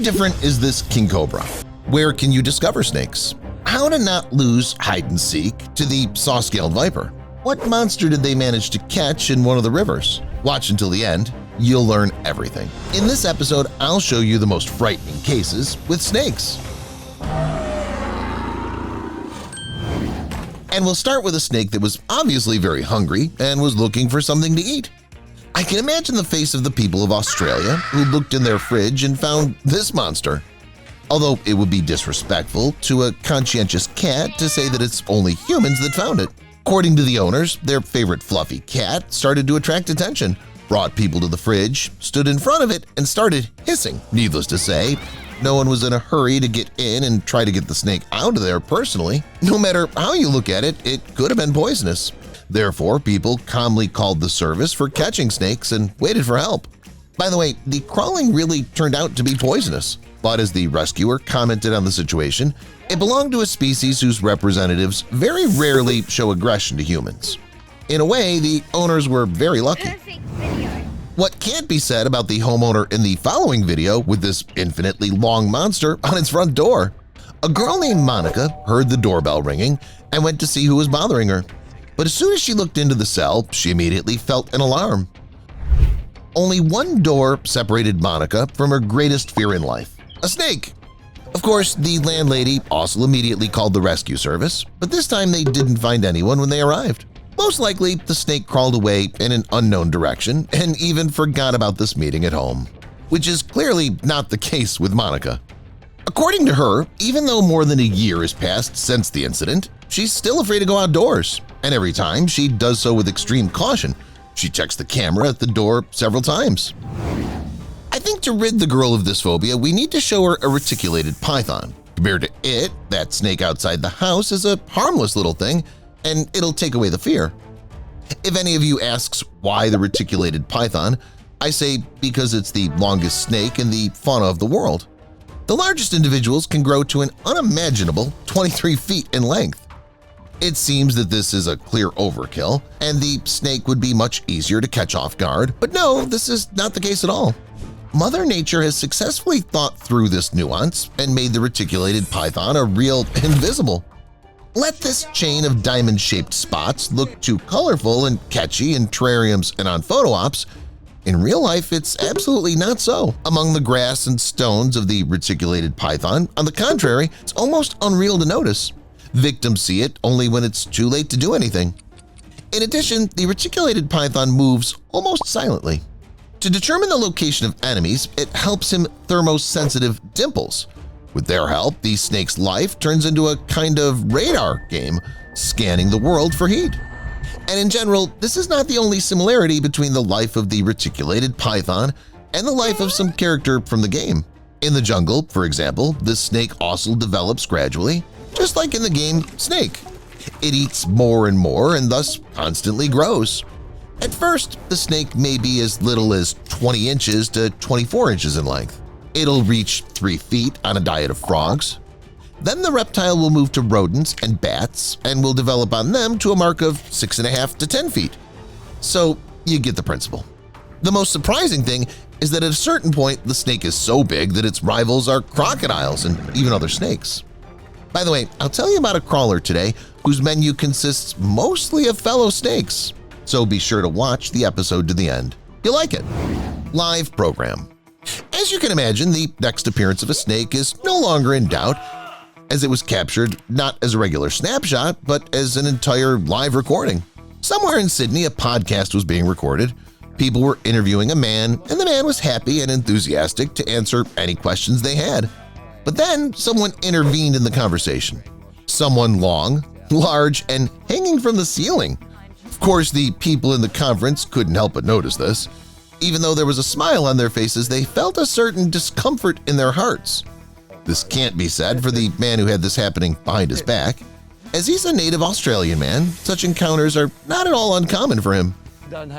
different is this king cobra? Where can you discover snakes? How to not lose hide and seek to the saw-scaled viper? What monster did they manage to catch in one of the rivers? Watch until the end. You'll learn everything. In this episode, I'll show you the most frightening cases with snakes. And we'll start with a snake that was obviously very hungry and was looking for something to eat. I can imagine the face of the people of Australia who looked in their fridge and found this monster. Although it would be disrespectful to a conscientious cat to say that it's only humans that found it. According to the owners, their favorite fluffy cat started to attract attention, brought people to the fridge, stood in front of it, and started hissing. Needless to say, no one was in a hurry to get in and try to get the snake out of there personally. No matter how you look at it, it could have been poisonous. Therefore, people calmly called the service for catching snakes and waited for help. By the way, the crawling really turned out to be poisonous, but as the rescuer commented on the situation, it belonged to a species whose representatives very rarely show aggression to humans. In a way, the owners were very lucky. What can't be said about the homeowner in the following video with this infinitely long monster on its front door? A girl named Monica heard the doorbell ringing and went to see who was bothering her. But as soon as she looked into the cell, she immediately felt an alarm. Only one door separated Monica from her greatest fear in life – a snake. Of course, the landlady also immediately called the rescue service, but this time they didn't find anyone when they arrived. Most likely, the snake crawled away in an unknown direction and even forgot about this meeting at home, which is clearly not the case with Monica. According to her, even though more than a year has passed since the incident, she's still afraid to go outdoors, and every time she does so with extreme caution. She checks the camera at the door several times. I think to rid the girl of this phobia, we need to show her a reticulated python. Compared to it, that snake outside the house is a harmless little thing, and it'll take away the fear. If any of you asks why the reticulated python, I say because it's the longest snake in the fauna of the world. The largest individuals can grow to an unimaginable 23 feet in length. It seems that this is a clear overkill, and the snake would be much easier to catch off guard, but no, this is not the case at all. Mother Nature has successfully thought through this nuance and made the reticulated python a real invisible. Let this chain of diamond-shaped spots look too colorful and catchy in terrariums and on photo ops. In real life, it's absolutely not so. Among the grass and stones of the reticulated python, on the contrary, it's almost unreal to notice. Victims see it only when it's too late to do anything. In addition, the reticulated python moves almost silently. To determine the location of enemies, it helps him thermosensitive dimples. With their help, the snake's life turns into a kind of radar game, scanning the world for heat. And in general, this is not the only similarity between the life of the reticulated python and the life of some character from the game. In the jungle, for example, the snake also develops gradually, just like in the game Snake. It eats more and more and thus constantly grows. At first, the snake may be as little as 20 inches to 24 inches in length. It'll reach 3 feet on a diet of frogs. Then the reptile will move to rodents and bats and will develop on them to a mark of 6.5 to 10 feet. So you get the principle. The most surprising thing is that at a certain point, the snake is so big that its rivals are crocodiles and even other snakes. By the way, I'll tell you about a crawler today whose menu consists mostly of fellow snakes, so be sure to watch the episode to the end. You'll like it. Live program. As you can imagine, the next appearance of a snake is no longer in doubt, as it was captured not as a regular snapshot, but as an entire live recording. Somewhere in Sydney, a podcast was being recorded. People were interviewing a man, and the man was happy and enthusiastic to answer any questions they had. But then someone intervened in the conversation. Someone long, large, and hanging from the ceiling. Of course, the people in the conference couldn't help but notice this. Even though there was a smile on their faces, they felt a certain discomfort in their hearts. This can't be said for the man who had this happening behind his back. As he's a native Australian man, such encounters are not at all uncommon for him.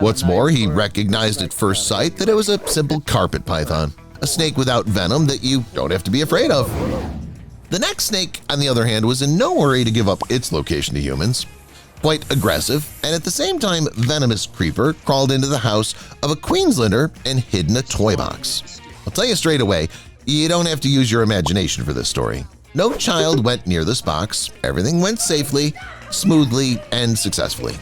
What's more, he recognized at first sight that it was a simple carpet python, a snake without venom that you don't have to be afraid of. The next snake, on the other hand, was in no hurry to give up its location to humans. Quite aggressive and at the same time venomous creeper crawled into the house of a Queenslander and hid in a toy box. I'll tell you straight away, You don't have to use your imagination for this story. No child went near this box. Everything went safely, smoothly, and successfully.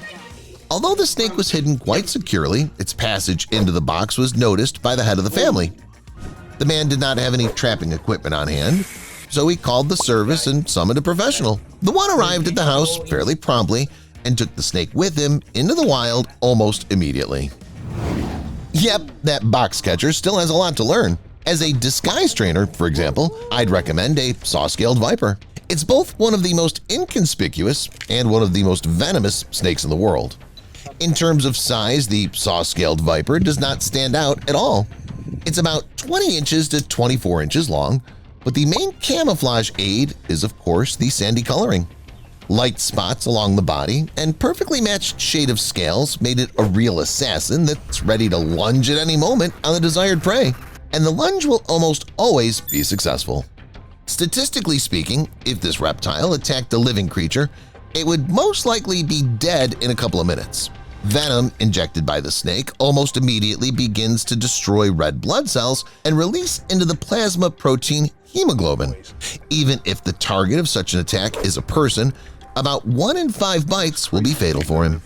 Although the snake was hidden quite securely, its passage into the box was noticed by the head of the family. The man did not have any trapping equipment on hand, so he called the service and summoned a professional. The one arrived at the house fairly promptly and took the snake with him into the wild almost immediately. Yep, that box catcher still has a lot to learn. As a disguise trainer, for example, I'd recommend a saw-scaled viper. It's both one of the most inconspicuous and one of the most venomous snakes in the world. In terms of size, the saw-scaled viper does not stand out at all. It's about 20 inches to 24 inches long, but the main camouflage aid is, of course, the sandy coloring. Light spots along the body and perfectly matched shade of scales made it a real assassin that's ready to lunge at any moment on the desired prey. And the lunge will almost always be successful. Statistically speaking, if this reptile attacked a living creature, it would most likely be dead in a couple of minutes. Venom injected by the snake almost immediately begins to destroy red blood cells and release into the plasma protein hemoglobin. Even if the target of such an attack is a person, about 1 in 5 bites will be fatal for him.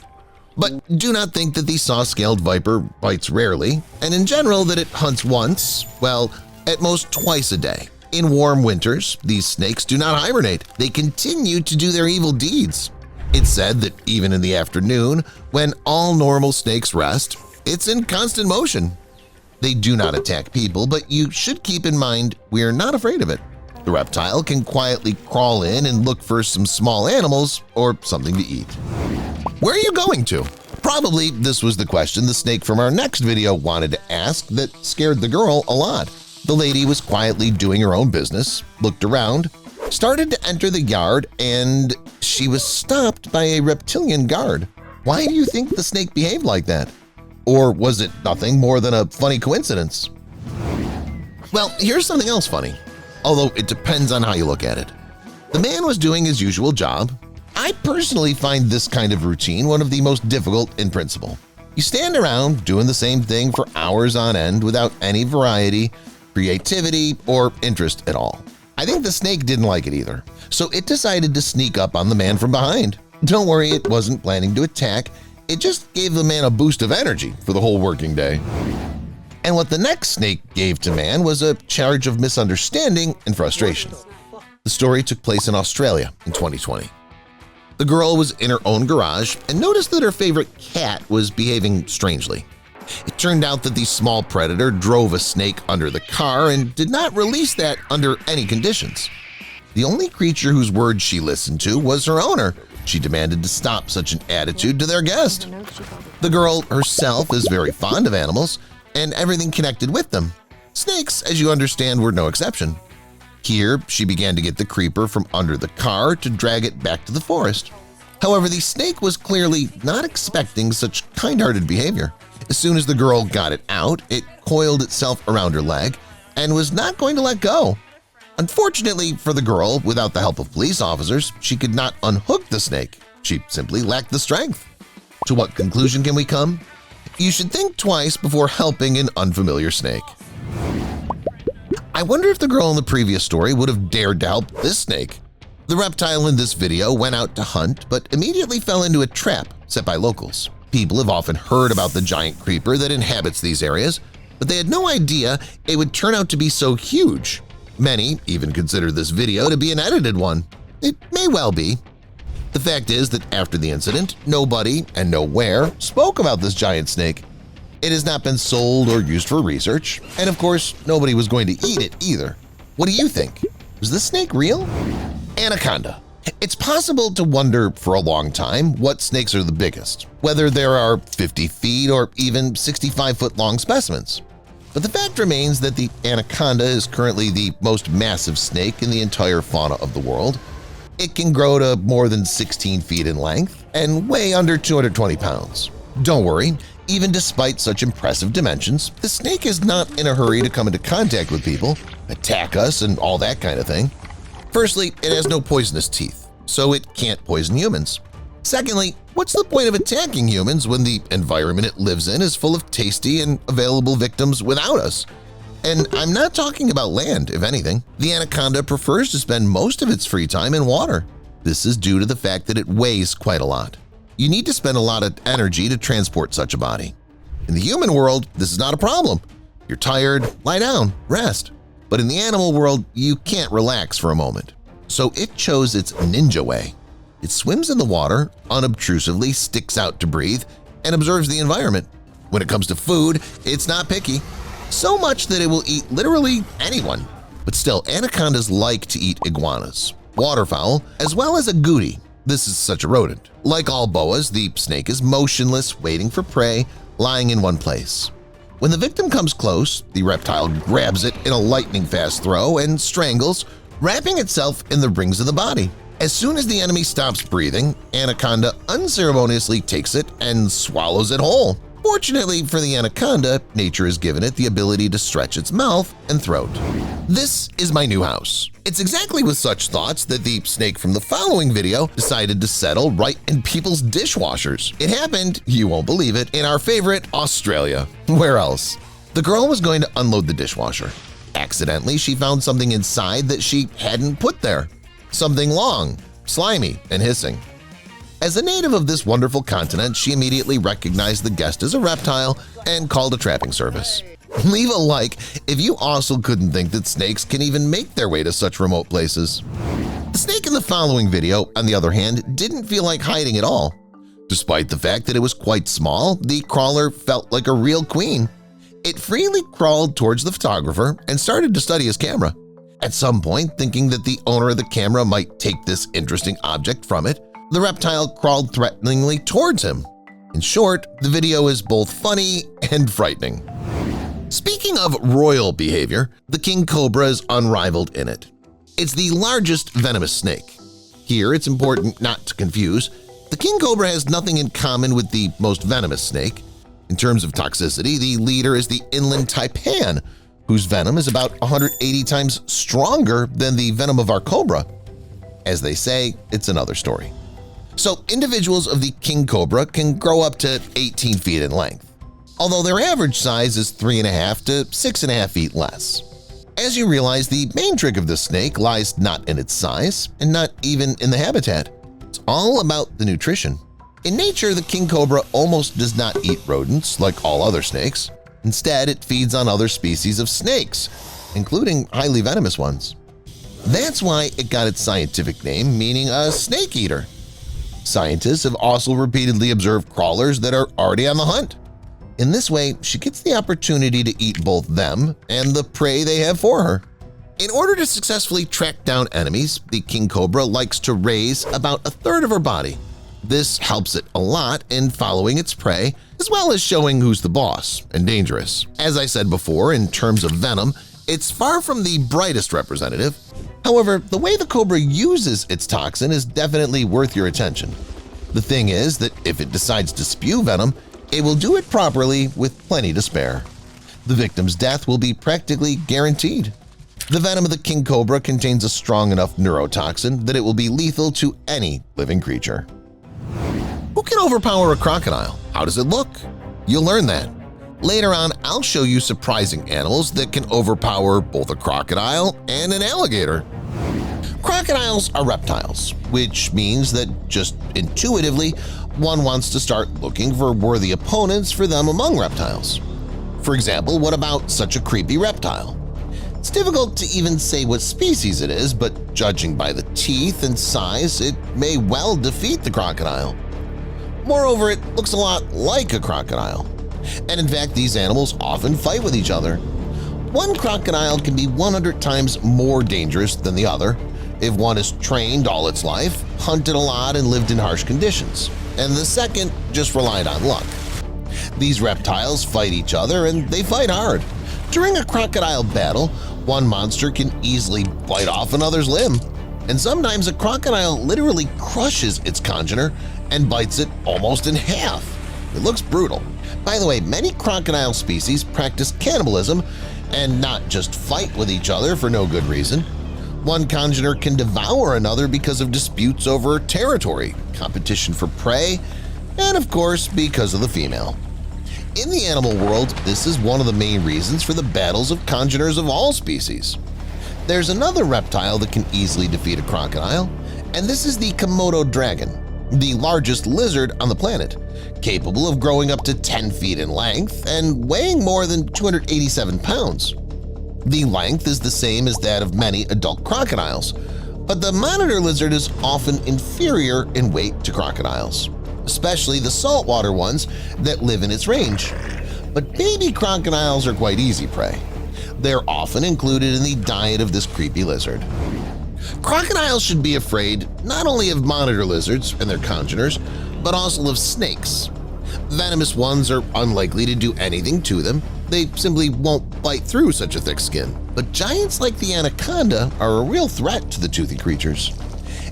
But do not think that the saw-scaled viper bites rarely, and in general that it hunts once, well, at most twice a day. In warm winters, these snakes do not hibernate. They continue to do their evil deeds. It's said that even in the afternoon, when all normal snakes rest, it's in constant motion. They do not attack people, but you should keep in mind we're not afraid of it. The reptile can quietly crawl in and look for some small animals or something to eat. Where are you going to? Probably this was the question the snake from our next video wanted to ask that scared the girl a lot. The lady was quietly doing her own business, looked around, started to enter the yard, and she was stopped by a reptilian guard. Why do you think the snake behaved like that? Or was it nothing more than a funny coincidence? Well, here's something else funny, although it depends on how you look at it. The man was doing his usual job. I personally find this kind of routine one of the most difficult in principle. You stand around doing the same thing for hours on end without any variety, creativity, or interest at all. I think the snake didn't like it either, so it decided to sneak up on the man from behind. Don't worry, it wasn't planning to attack, it just gave the man a boost of energy for the whole working day. And what the next snake gave to man was a charge of misunderstanding and frustration. The story took place in Australia in 2020. The girl was in her own garage and noticed that her favorite cat was behaving strangely. It turned out that the small predator drove a snake under the car and did not release that under any conditions. The only creature whose words she listened to was her owner. She demanded to stop such an attitude to their guest. The girl herself is very fond of animals and everything connected with them. Snakes, as you understand, were no exception. Here, she began to get the creeper from under the car to drag it back to the forest. However, the snake was clearly not expecting such kind-hearted behavior. As soon as the girl got it out, it coiled itself around her leg and was not going to let go. Unfortunately for the girl, without the help of police officers, she could not unhook the snake. She simply lacked the strength. To what conclusion can we come? You should think twice before helping an unfamiliar snake. I wonder if the girl in the previous story would have dared to help this snake. The reptile in this video went out to hunt but immediately fell into a trap set by locals. People have often heard about the giant creeper that inhabits these areas, but they had no idea it would turn out to be so huge. Many even consider this video to be an edited one. It may well be. The fact is that after the incident, nobody and nowhere spoke about this giant snake. It has not been sold or used for research, and of course, nobody was going to eat it either. What do you think? Was this snake real? Anaconda. It's possible to wonder for a long time what snakes are the biggest, whether there are 50 feet or even 65-foot-long specimens. But the fact remains that the anaconda is currently the most massive snake in the entire fauna of the world. It can grow to more than 16 feet in length and weigh under 220 pounds. Don't worry, even despite such impressive dimensions, the snake is not in a hurry to come into contact with people, attack us, and all that kind of thing. Firstly, it has no poisonous teeth, so it can't poison humans. Secondly, what's the point of attacking humans when the environment it lives in is full of tasty and available victims without us? And I'm not talking about land, if anything. The anaconda prefers to spend most of its free time in water. This is due to the fact that it weighs quite a lot. You need to spend a lot of energy to transport such a body. In the human world, this is not a problem. You're tired, lie down, rest. But in the animal world, you can't relax for a moment. So it chose its ninja way. It swims in the water, unobtrusively sticks out to breathe, and observes the environment. When it comes to food, it's not picky. So much that it will eat literally anyone. But still, anacondas like to eat iguanas, waterfowl, as well as agouti. This is such a rodent. Like all boas, the snake is motionless, waiting for prey, lying in one place. When the victim comes close, the reptile grabs it in a lightning-fast throw and strangles, wrapping itself in the rings of the body. As soon as the enemy stops breathing, anaconda unceremoniously takes it and swallows it whole. Fortunately for the anaconda, nature has given it the ability to stretch its mouth and throat. This is my new house. It's exactly with such thoughts that the snake from the following video decided to settle right in people's dishwashers. It happened, you won't believe it, in our favorite Australia. Where else? The girl was going to unload the dishwasher. Accidentally, she found something inside that she hadn't put there. Something long, slimy, and hissing. As a native of this wonderful continent, she immediately recognized the guest as a reptile and called a trapping service. Leave a like if you also couldn't think that snakes can even make their way to such remote places. The snake in the following video, on the other hand, didn't feel like hiding at all. Despite the fact that it was quite small, the crawler felt like a real queen. It freely crawled towards the photographer and started to study his camera. At some point, thinking that the owner of the camera might take this interesting object from it, the reptile crawled threateningly towards him. In short, the video is both funny and frightening. Speaking of royal behavior, the king cobra is unrivaled in it. It's the largest venomous snake. Here, it's important not to confuse. The king cobra has nothing in common with the most venomous snake. In terms of toxicity, the leader is the inland taipan, whose venom is about 180 times stronger than the venom of our cobra. As they say, it's another story. So individuals of the king cobra can grow up to 18 feet in length, although their average size is 3.5 to 6.5 feet less. As you realize, the main trick of this snake lies not in its size and not even in the habitat. It's all about the nutrition. In nature, the king cobra almost does not eat rodents like all other snakes. Instead, it feeds on other species of snakes, including highly venomous ones. That's why it got its scientific name, meaning a snake eater. Scientists have also repeatedly observed crawlers that are already on the hunt. In this way, she gets the opportunity to eat both them and the prey they have for her. In order to successfully track down enemies, the king cobra likes to raise about a third of her body. This helps it a lot in following its prey, as well as showing who's the boss and dangerous. As I said before, in terms of venom, it's far from the brightest representative. However, the way the cobra uses its toxin is definitely worth your attention. The thing is that if it decides to spew venom, it will do it properly with plenty to spare. The victim's death will be practically guaranteed. The venom of the king cobra contains a strong enough neurotoxin that it will be lethal to any living creature. Who can overpower a crocodile? How does it look? You'll learn that. Later on, I'll show you surprising animals that can overpower both a crocodile and an alligator. Crocodiles are reptiles, which means that just intuitively, one wants to start looking for worthy opponents for them among reptiles. For example, what about such a creepy reptile? It's difficult to even say what species it is, but judging by the teeth and size, it may well defeat the crocodile. Moreover, it looks a lot like a crocodile. And in fact, these animals often fight with each other. One crocodile can be 100 times more dangerous than the other if one is trained all its life, hunted a lot, and lived in harsh conditions, and the second just relied on luck. These reptiles fight each other, and they fight hard. During a crocodile battle, one monster can easily bite off another's limb, and sometimes a crocodile literally crushes its congener and bites it almost in half. It looks brutal. By the way, many crocodile species practice cannibalism and not just fight with each other for no good reason. One congener can devour another because of disputes over territory, competition for prey, and of course because of the female. In the animal world, this is one of the main reasons for the battles of congeners of all species. There's another reptile that can easily defeat a crocodile, and this is the Komodo dragon, the largest lizard on the planet, capable of growing up to 10 feet in length and weighing more than 287 pounds. The length is the same as that of many adult crocodiles, but the monitor lizard is often inferior in weight to crocodiles, especially the saltwater ones that live in its range. But baby crocodiles are quite easy prey. They're often included in the diet of this creepy lizard. Crocodiles should be afraid not only of monitor lizards and their congeners, but also of snakes. Venomous ones are unlikely to do anything to them. They simply won't bite through such a thick skin. But giants like the anaconda are a real threat to the toothy creatures.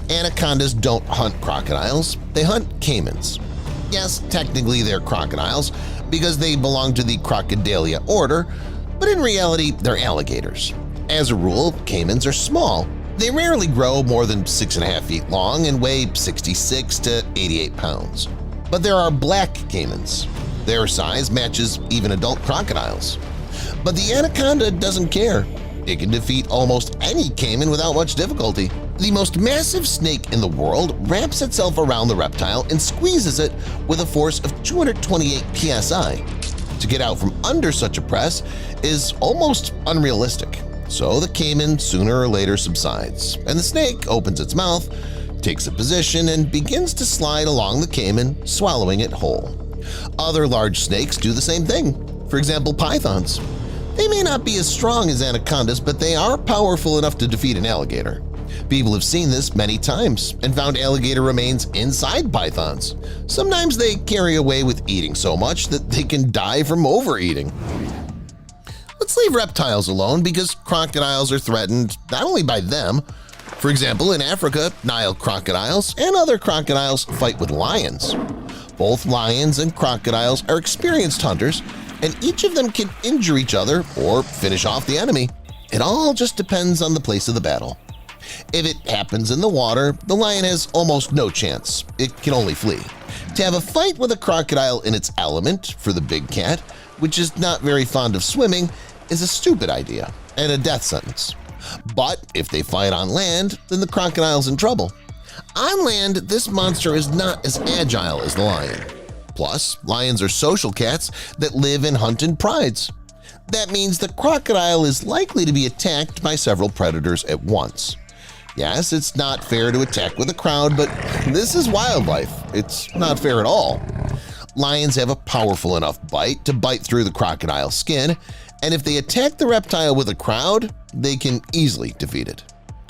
Anacondas don't hunt crocodiles, they hunt caimans. Yes, technically they're crocodiles because they belong to the Crocodilia order, but in reality they're alligators. As a rule, caimans are small. They rarely grow more than 6.5 feet long and weigh 66 to 88 pounds. But there are black caimans. Their size matches even adult crocodiles. But the anaconda doesn't care. It can defeat almost any caiman without much difficulty. The most massive snake in the world wraps itself around the reptile and squeezes it with a force of 228 psi. To get out from under such a press is almost unrealistic. So the caiman sooner or later subsides, and the snake opens its mouth, takes a position, and begins to slide along the caiman, swallowing it whole. Other large snakes do the same thing. For example, pythons. They may not be as strong as anacondas, but they are powerful enough to defeat an alligator. People have seen this many times and found alligator remains inside pythons. Sometimes they carry away with eating so much that they can die from overeating. Let's leave reptiles alone because crocodiles are threatened not only by them. For example, in Africa, Nile crocodiles and other crocodiles fight with lions. Both lions and crocodiles are experienced hunters, and each of them can injure each other or finish off the enemy. It all just depends on the place of the battle. If it happens in the water, the lion has almost no chance. It can only flee. To have a fight with a crocodile in its element for the big cat, which is not very fond of swimming, is a stupid idea and a death sentence. But if they fight on land, then the crocodile's in trouble. On land, this monster is not as agile as the lion. Plus, lions are social cats that live and hunt in prides. That means the crocodile is likely to be attacked by several predators at once. Yes, it's not fair to attack with a crowd, but this is wildlife. It's not fair at all. Lions have a powerful enough bite to bite through the crocodile's skin, and if they attack the reptile with a crowd, they can easily defeat it.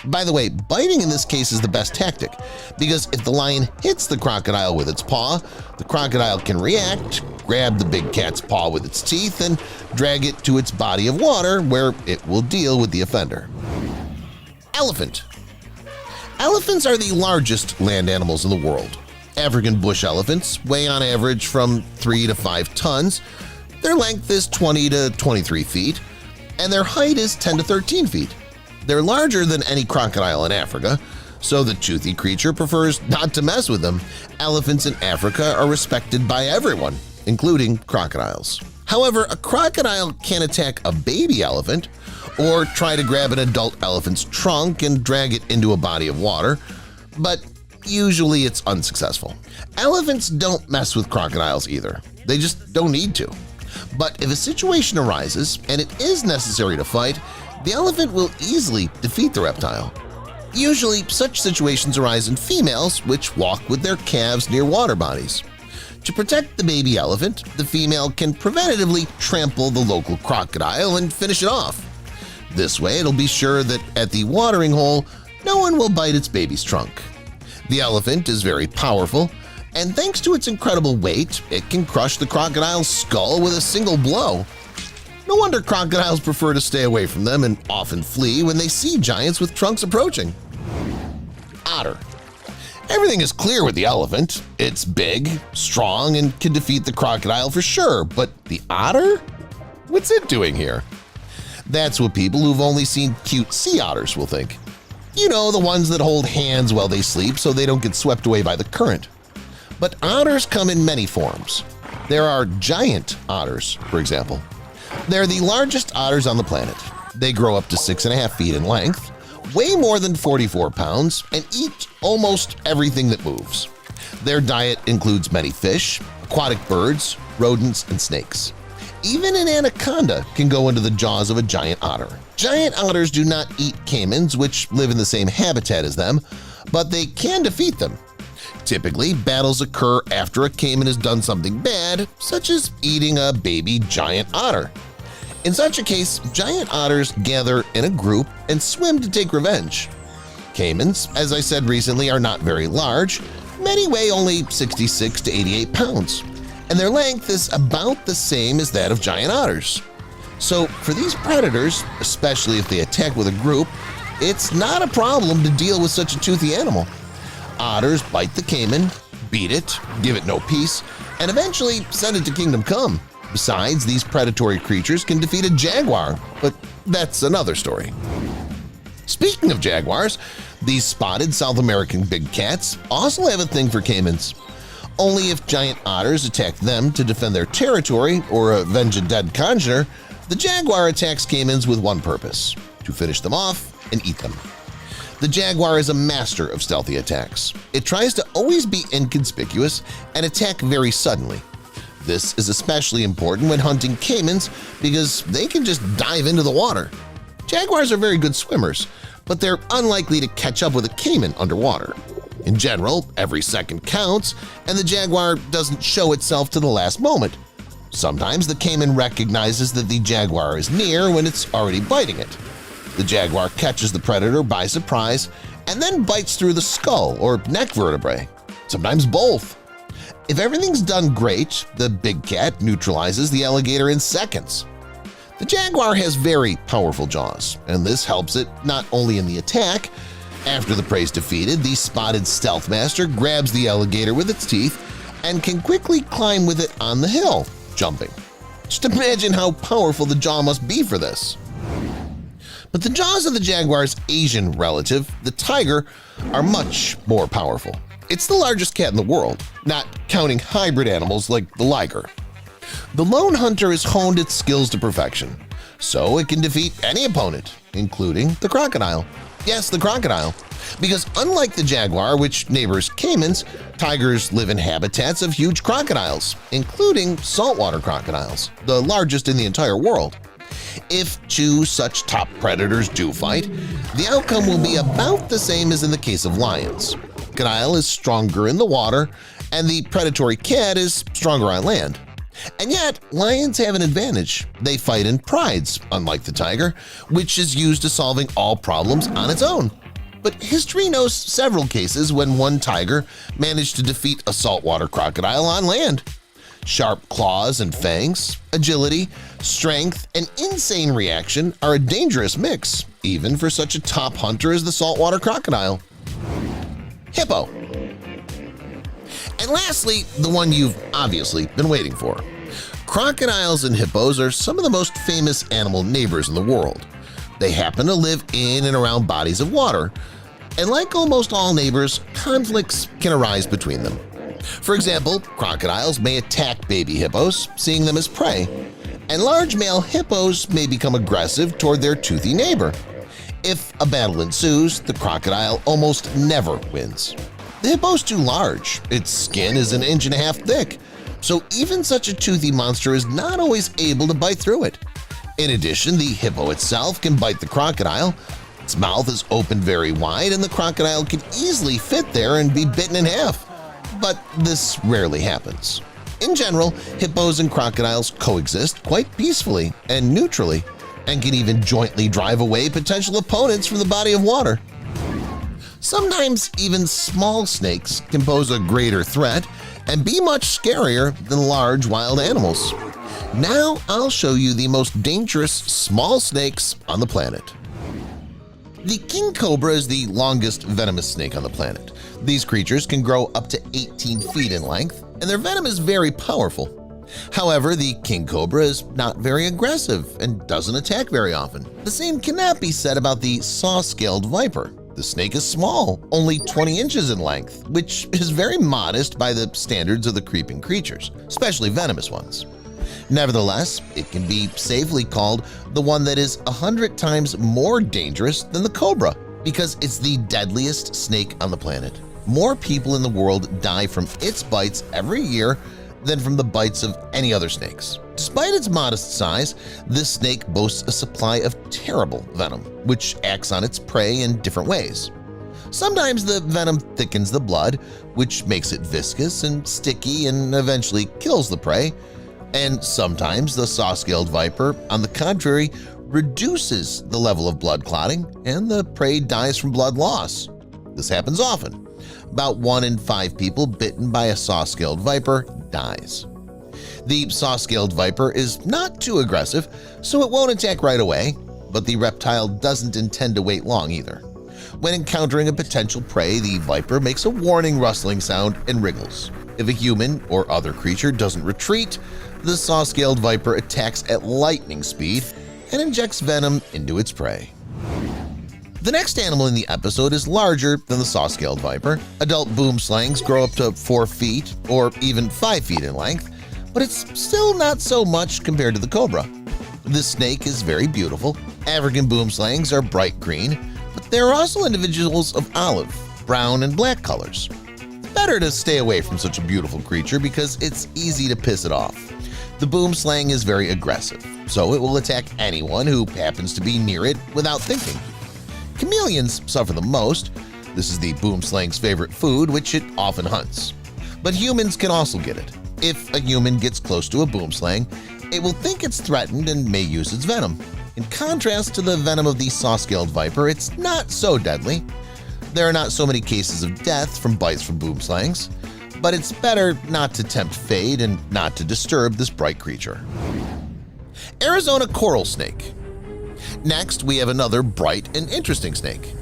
By the way, biting in this case is the best tactic, because if the lion hits the crocodile with its paw, the crocodile can react, grab the big cat's paw with its teeth, and drag it to its body of water where it will deal with the offender. Elephant. Elephants are the largest land animals in the world. African bush elephants weigh on average from 3 to 5 tons. Their length is 20 to 23 feet, and their height is 10 to 13 feet. They're larger than any crocodile in Africa, so the toothy creature prefers not to mess with them. Elephants in Africa are respected by everyone, including crocodiles. However, a crocodile can attack a baby elephant or try to grab an adult elephant's trunk and drag it into a body of water, but usually it's unsuccessful. Elephants don't mess with crocodiles either. They just don't need to. But if a situation arises and it is necessary to fight, the elephant will easily defeat the reptile. Usually, such situations arise in females which walk with their calves near water bodies. To protect the baby elephant, the female can preventatively trample the local crocodile and finish it off. This way, it'll be sure that at the watering hole, no one will bite its baby's trunk. The elephant is very powerful, and thanks to its incredible weight, it can crush the crocodile's skull with a single blow. No wonder crocodiles prefer to stay away from them and often flee when they see giants with trunks approaching. Otter. Everything is clear with the elephant. It's big, strong, and can defeat the crocodile for sure, but the otter? What's it doing here? That's what people who've only seen cute sea otters will think. You know, the ones that hold hands while they sleep so they don't get swept away by the current. But otters come in many forms. There are giant otters, for example. They're the largest otters on the planet. They grow up to 6.5 feet in length, weigh more than 44 pounds, and eat almost everything that moves. Their diet includes many fish, aquatic birds, rodents, and snakes. Even an anaconda can go into the jaws of a giant otter. Giant otters do not eat caimans, which live in the same habitat as them, but they can defeat them. Typically, battles occur after a caiman has done something bad, such as eating a baby giant otter. In such a case, giant otters gather in a group and swim to take revenge. Caimans, as I said recently, are not very large. Many weigh only 66 to 88 pounds, and their length is about the same as that of giant otters. So for these predators, especially if they attack with a group, it's not a problem to deal with such a toothy animal. Otters bite the caiman, beat it, give it no peace, and eventually send it to Kingdom Come. Besides, these predatory creatures can defeat a jaguar, but that's another story. Speaking of jaguars, these spotted South American big cats also have a thing for caimans. Only if giant otters attack them to defend their territory or avenge a dead congener, the jaguar attacks caimans with one purpose: to finish them off and eat them. The jaguar is a master of stealthy attacks. It tries to always be inconspicuous and attack very suddenly. This is especially important when hunting caimans because they can just dive into the water. Jaguars are very good swimmers, but they're unlikely to catch up with a caiman underwater. In general, every second counts, and the jaguar doesn't show itself to the last moment. Sometimes the caiman recognizes that the jaguar is near when it's already biting it. The jaguar catches the predator by surprise and then bites through the skull or neck vertebrae, sometimes both. If everything's done great, the big cat neutralizes the alligator in seconds. The jaguar has very powerful jaws, and this helps it not only in the attack. After the prey's defeated, the spotted stealth master grabs the alligator with its teeth and can quickly climb with it on the hill, jumping. Just imagine how powerful the jaw must be for this. But the jaws of the jaguar's Asian relative, the tiger, are much more powerful. It's the largest cat in the world, not counting hybrid animals like the liger. The lone hunter has honed its skills to perfection, so it can defeat any opponent, including the crocodile. Yes, the crocodile. Because unlike the jaguar, which neighbors caimans, tigers live in habitats of huge crocodiles, including saltwater crocodiles, the largest in the entire world. If two such top predators do fight, the outcome will be about the same as in the case of lions. The crocodile is stronger in the water, and the predatory cat is stronger on land. And yet, lions have an advantage. They fight in prides, unlike the tiger, which is used to solving all problems on its own. But history knows several cases when one tiger managed to defeat a saltwater crocodile on land. Sharp claws and fangs, agility, strength, and insane reaction are a dangerous mix, even for such a top hunter as the saltwater crocodile. Hippo. And lastly, the one you've obviously been waiting for. Crocodiles and hippos are some of the most famous animal neighbors in the world. They happen to live in and around bodies of water, and like almost all neighbors, conflicts can arise between them. For example, crocodiles may attack baby hippos, seeing them as prey, and large male hippos may become aggressive toward their toothy neighbor. If a battle ensues, the crocodile almost never wins. The hippo's too large, its skin is 1.5 inches thick, so even such a toothy monster is not always able to bite through it. In addition, the hippo itself can bite the crocodile. Its mouth is opened very wide and the crocodile can easily fit there and be bitten in half. But this rarely happens. In general, hippos and crocodiles coexist quite peacefully and neutrally, and can even jointly drive away potential opponents from the body of water. Sometimes even small snakes can pose a greater threat and be much scarier than large wild animals. Now I'll show you the most dangerous small snakes on the planet. The king cobra is the longest venomous snake on the planet. These creatures can grow up to 18 feet in length, and their venom is very powerful. However, the king cobra is not very aggressive and doesn't attack very often. The same cannot be said about the saw-scaled viper. The snake is small, only 20 inches in length, which is very modest by the standards of the creeping creatures, especially venomous ones. Nevertheless, it can be safely called the one that is 100 times more dangerous than the cobra because it's the deadliest snake on the planet. More people in the world die from its bites every year than from the bites of any other snakes. Despite its modest size, this snake boasts a supply of terrible venom, which acts on its prey in different ways. Sometimes the venom thickens the blood, which makes it viscous and sticky and eventually kills the prey. And sometimes the saw-scaled viper, on the contrary, reduces the level of blood clotting and the prey dies from blood loss. This happens often. About 1 in 5 people bitten by a saw-scaled viper dies. The saw-scaled viper is not too aggressive, so it won't attack right away, but the reptile doesn't intend to wait long either. When encountering a potential prey, the viper makes a warning rustling sound and wriggles. If a human or other creature doesn't retreat, the saw-scaled viper attacks at lightning speed and injects venom into its prey. The next animal in the episode is larger than the saw-scaled viper. Adult boomslangs grow up to 4 feet or even 5 feet in length, but it's still not so much compared to the cobra. This snake is very beautiful. African boomslangs are bright green, but there are also individuals of olive, brown, and black colors. It's better to stay away from such a beautiful creature because it's easy to piss it off. The boomslang is very aggressive, so it will attack anyone who happens to be near it without thinking. Chameleons suffer the most. This is the boomslang's favorite food, which it often hunts. But humans can also get it. If a human gets close to a boomslang, it will think it's threatened and may use its venom. In contrast to the venom of the saw-scaled viper, it's not so deadly. There are not so many cases of death from bites from boomslangs, but it's better not to tempt fate and not to disturb this bright creature. Arizona coral snake. Next, we have another bright and interesting snake.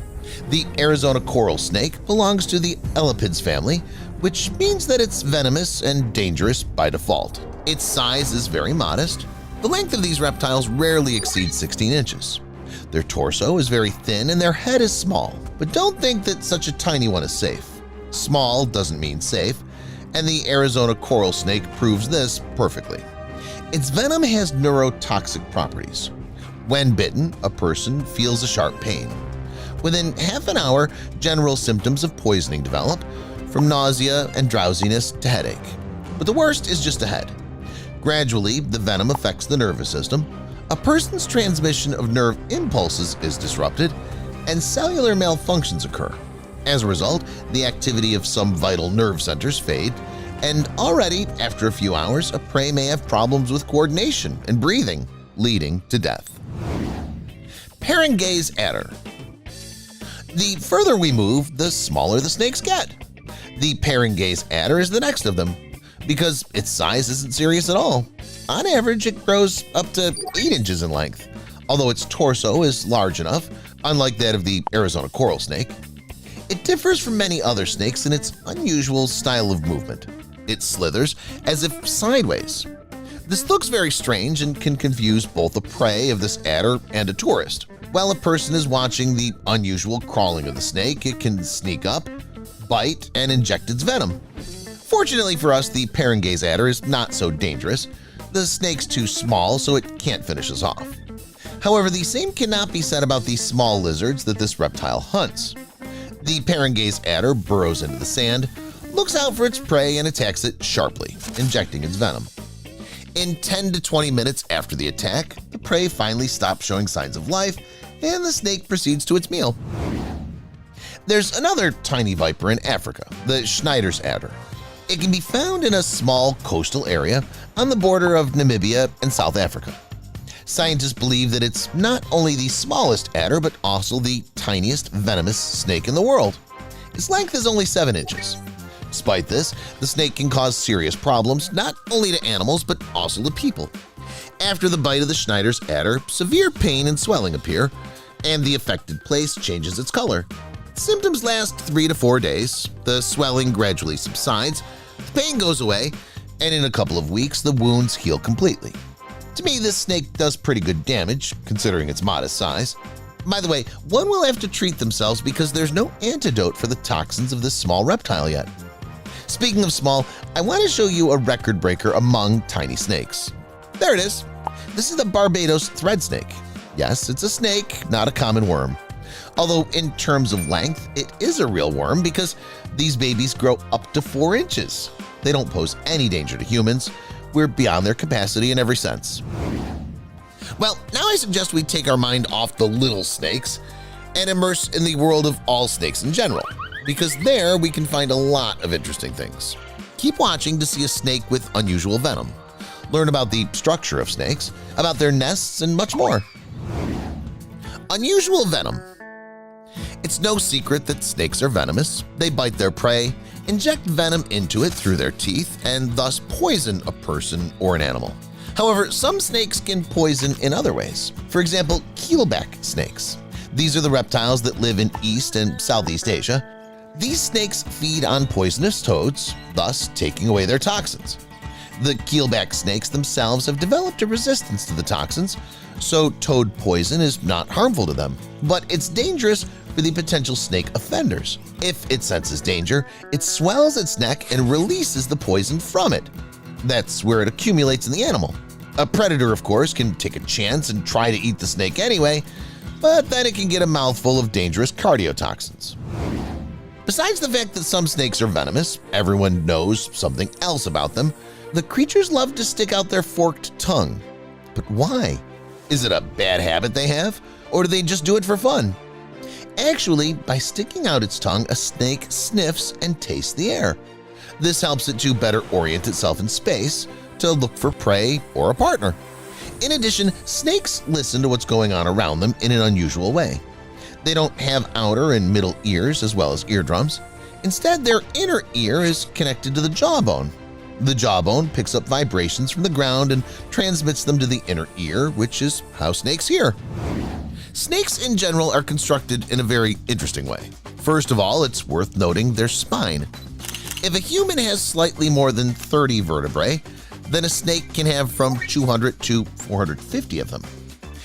The Arizona coral snake belongs to the Elapids family, which means that it's venomous and dangerous by default. Its size is very modest. The length of these reptiles rarely exceeds 16 inches. Their torso is very thin and their head is small, but don't think that such a tiny one is safe. Small doesn't mean safe, and the Arizona coral snake proves this perfectly. Its venom has neurotoxic properties. When bitten, a person feels a sharp pain. Within half an hour, general symptoms of poisoning develop, from nausea and drowsiness to headache. But the worst is just ahead. Gradually, the venom affects the nervous system, a person's transmission of nerve impulses is disrupted, and cellular malfunctions occur. As a result, the activity of some vital nerve centers fade, and already, after a few hours, a prey may have problems with coordination and breathing, leading to death. Perengay's adder. The further we move, the smaller the snakes get. The Perengay's adder is the next of them, because its size isn't serious at all. On average, it grows up to 8 inches in length, although its torso is large enough, unlike that of the Arizona coral snake. It differs from many other snakes in its unusual style of movement. It slithers as if sideways. This looks very strange and can confuse both the prey of this adder and a tourist. While a person is watching the unusual crawling of the snake, it can sneak up, bite, and inject its venom. Fortunately for us, the Perengay's adder is not so dangerous. The snake's too small, so it can't finish us off. However, the same cannot be said about the small lizards that this reptile hunts. The Perengay's adder burrows into the sand, looks out for its prey, and attacks it sharply, injecting its venom. In 10 to 20 minutes after the attack, the prey finally stops showing signs of life, and the snake proceeds to its meal. There's another tiny viper in Africa, the Schneider's adder. It can be found in a small coastal area on the border of Namibia and South Africa. Scientists believe that it's not only the smallest adder, but also the tiniest venomous snake in the world. Its length is only 7 inches. Despite this, the snake can cause serious problems not only to animals but also to people. After the bite of the Schneider's adder, severe pain and swelling appear, and the affected place changes its color. Symptoms last 3 to 4 days, the swelling gradually subsides, the pain goes away, and in a couple of weeks the wounds heal completely. To me, this snake does pretty good damage, considering its modest size. By the way, one will have to treat themselves because there's no antidote for the toxins of this small reptile yet. Speaking of small, I want to show you a record breaker among tiny snakes. There it is. This is the Barbados thread snake. Yes, it's a snake, not a common worm. Although in terms of length, it is a real worm because these babies grow up to 4 inches. They don't pose any danger to humans. We're beyond their capacity in every sense. Well, now I suggest we take our mind off the little snakes and immerse in the world of all snakes in general, because there we can find a lot of interesting things. Keep watching to see a snake with unusual venom. Learn about the structure of snakes, about their nests, and much more. Unusual venom. It's no secret that snakes are venomous. They bite their prey, inject venom into it through their teeth, and thus poison a person or an animal. However, some snakes can poison in other ways. For example, keelback snakes. These are the reptiles that live in East and Southeast Asia. These snakes feed on poisonous toads, thus taking away their toxins. The keelback snakes themselves have developed a resistance to the toxins, so toad poison is not harmful to them, but it's dangerous for the potential snake offenders. If it senses danger, it swells its neck and releases the poison from it. That's where it accumulates in the animal. A predator, of course, can take a chance and try to eat the snake anyway, but then it can get a mouthful of dangerous cardiotoxins. Besides the fact that some snakes are venomous, everyone knows something else about them. The creatures love to stick out their forked tongue. But why? Is it a bad habit they have, or do they just do it for fun? Actually, by sticking out its tongue, a snake sniffs and tastes the air. This helps it to better orient itself in space, to look for prey or a partner. In addition, snakes listen to what's going on around them in an unusual way. They don't have outer and middle ears as well as eardrums. Instead, their inner ear is connected to the jawbone. The jawbone picks up vibrations from the ground and transmits them to the inner ear, which is how snakes hear. Snakes in general are constructed in a very interesting way. First of all, it's worth noting their spine. If a human has slightly more than 30 vertebrae, then a snake can have from 200 to 450 of them.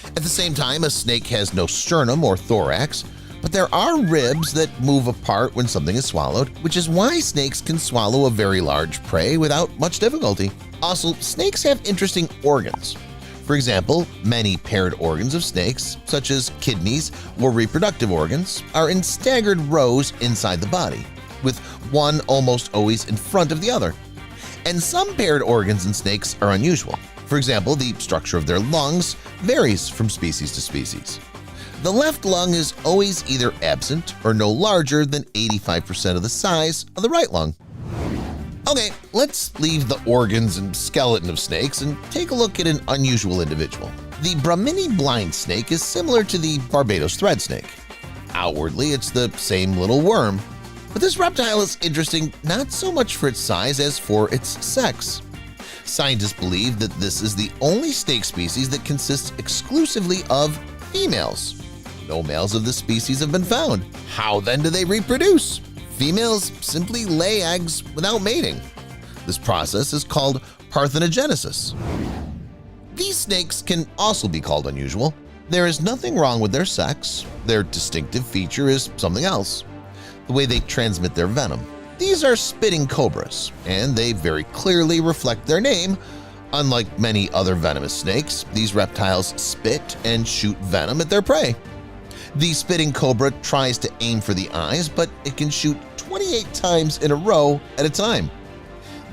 At the same time, a snake has no sternum or thorax, but there are ribs that move apart when something is swallowed, which is why snakes can swallow a very large prey without much difficulty. Also, snakes have interesting organs. For example, many paired organs of snakes, such as kidneys or reproductive organs, are in staggered rows inside the body, with one almost always in front of the other. And some paired organs in snakes are unusual. For example, the structure of their lungs varies from species to species. The left lung is always either absent or no larger than 85% of the size of the right lung. Okay, let's leave the organs and skeleton of snakes and take a look at an unusual individual. The Brahmini blind snake is similar to the Barbados thread snake. Outwardly, it's the same little worm. But this reptile is interesting not so much for its size as for its sex. Scientists believe that this is the only snake species that consists exclusively of females. No males of this species have been found. How then do they reproduce? Females simply lay eggs without mating. This process is called parthenogenesis. These snakes can also be called unusual. There is nothing wrong with their sex. Their distinctive feature is something else: the way they transmit their venom. These are spitting cobras, and they very clearly reflect their name. Unlike many other venomous snakes, these reptiles spit and shoot venom at their prey. The spitting cobra tries to aim for the eyes, but it can shoot 28 times in a row at a time.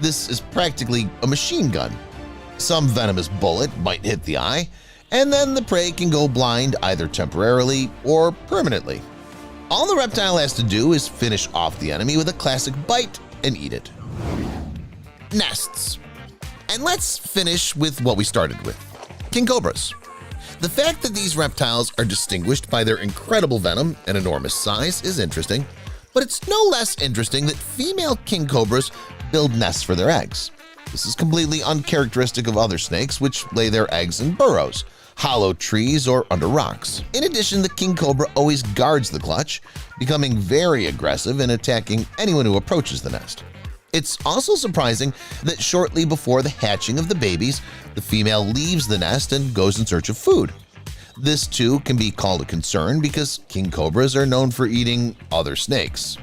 This is practically a machine gun. Some venomous bullet might hit the eye, and then the prey can go blind either temporarily or permanently. All the reptile has to do is finish off the enemy with a classic bite and eat it. Nests. And let's finish with what we started with: king cobras. The fact that these reptiles are distinguished by their incredible venom and enormous size is interesting, but it's no less interesting that female king cobras build nests for their eggs. This is completely uncharacteristic of other snakes, which lay their eggs in burrows, hollow trees, or under rocks. In addition, the king cobra always guards the clutch, becoming very aggressive and attacking anyone who approaches the nest. It's also surprising that shortly before the hatching of the babies, the female leaves the nest and goes in search of food. This too can be called a concern because king cobras are known for eating other snakes.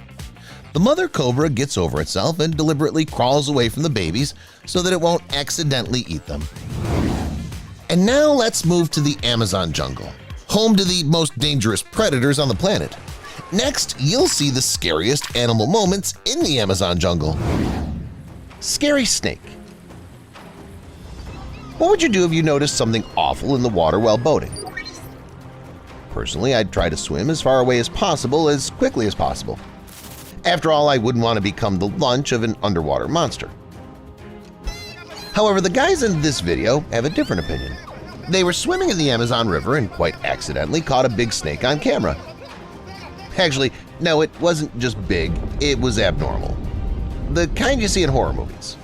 The mother cobra gets over itself and deliberately crawls away from the babies so that it won't accidentally eat them. And now let's move to the Amazon jungle, home to the most dangerous predators on the planet. Next, you'll see the scariest animal moments in the Amazon jungle. Scary snake. What would you do if you noticed something awful in the water while boating? Personally, I'd try to swim as far away as possible as quickly as possible. After all, I wouldn't want to become the lunch of an underwater monster. However, the guys in this video have a different opinion. They were swimming in the Amazon River and quite accidentally caught a big snake on camera. Actually, no, it wasn't just big, it was abnormal. The kind you see in horror movies.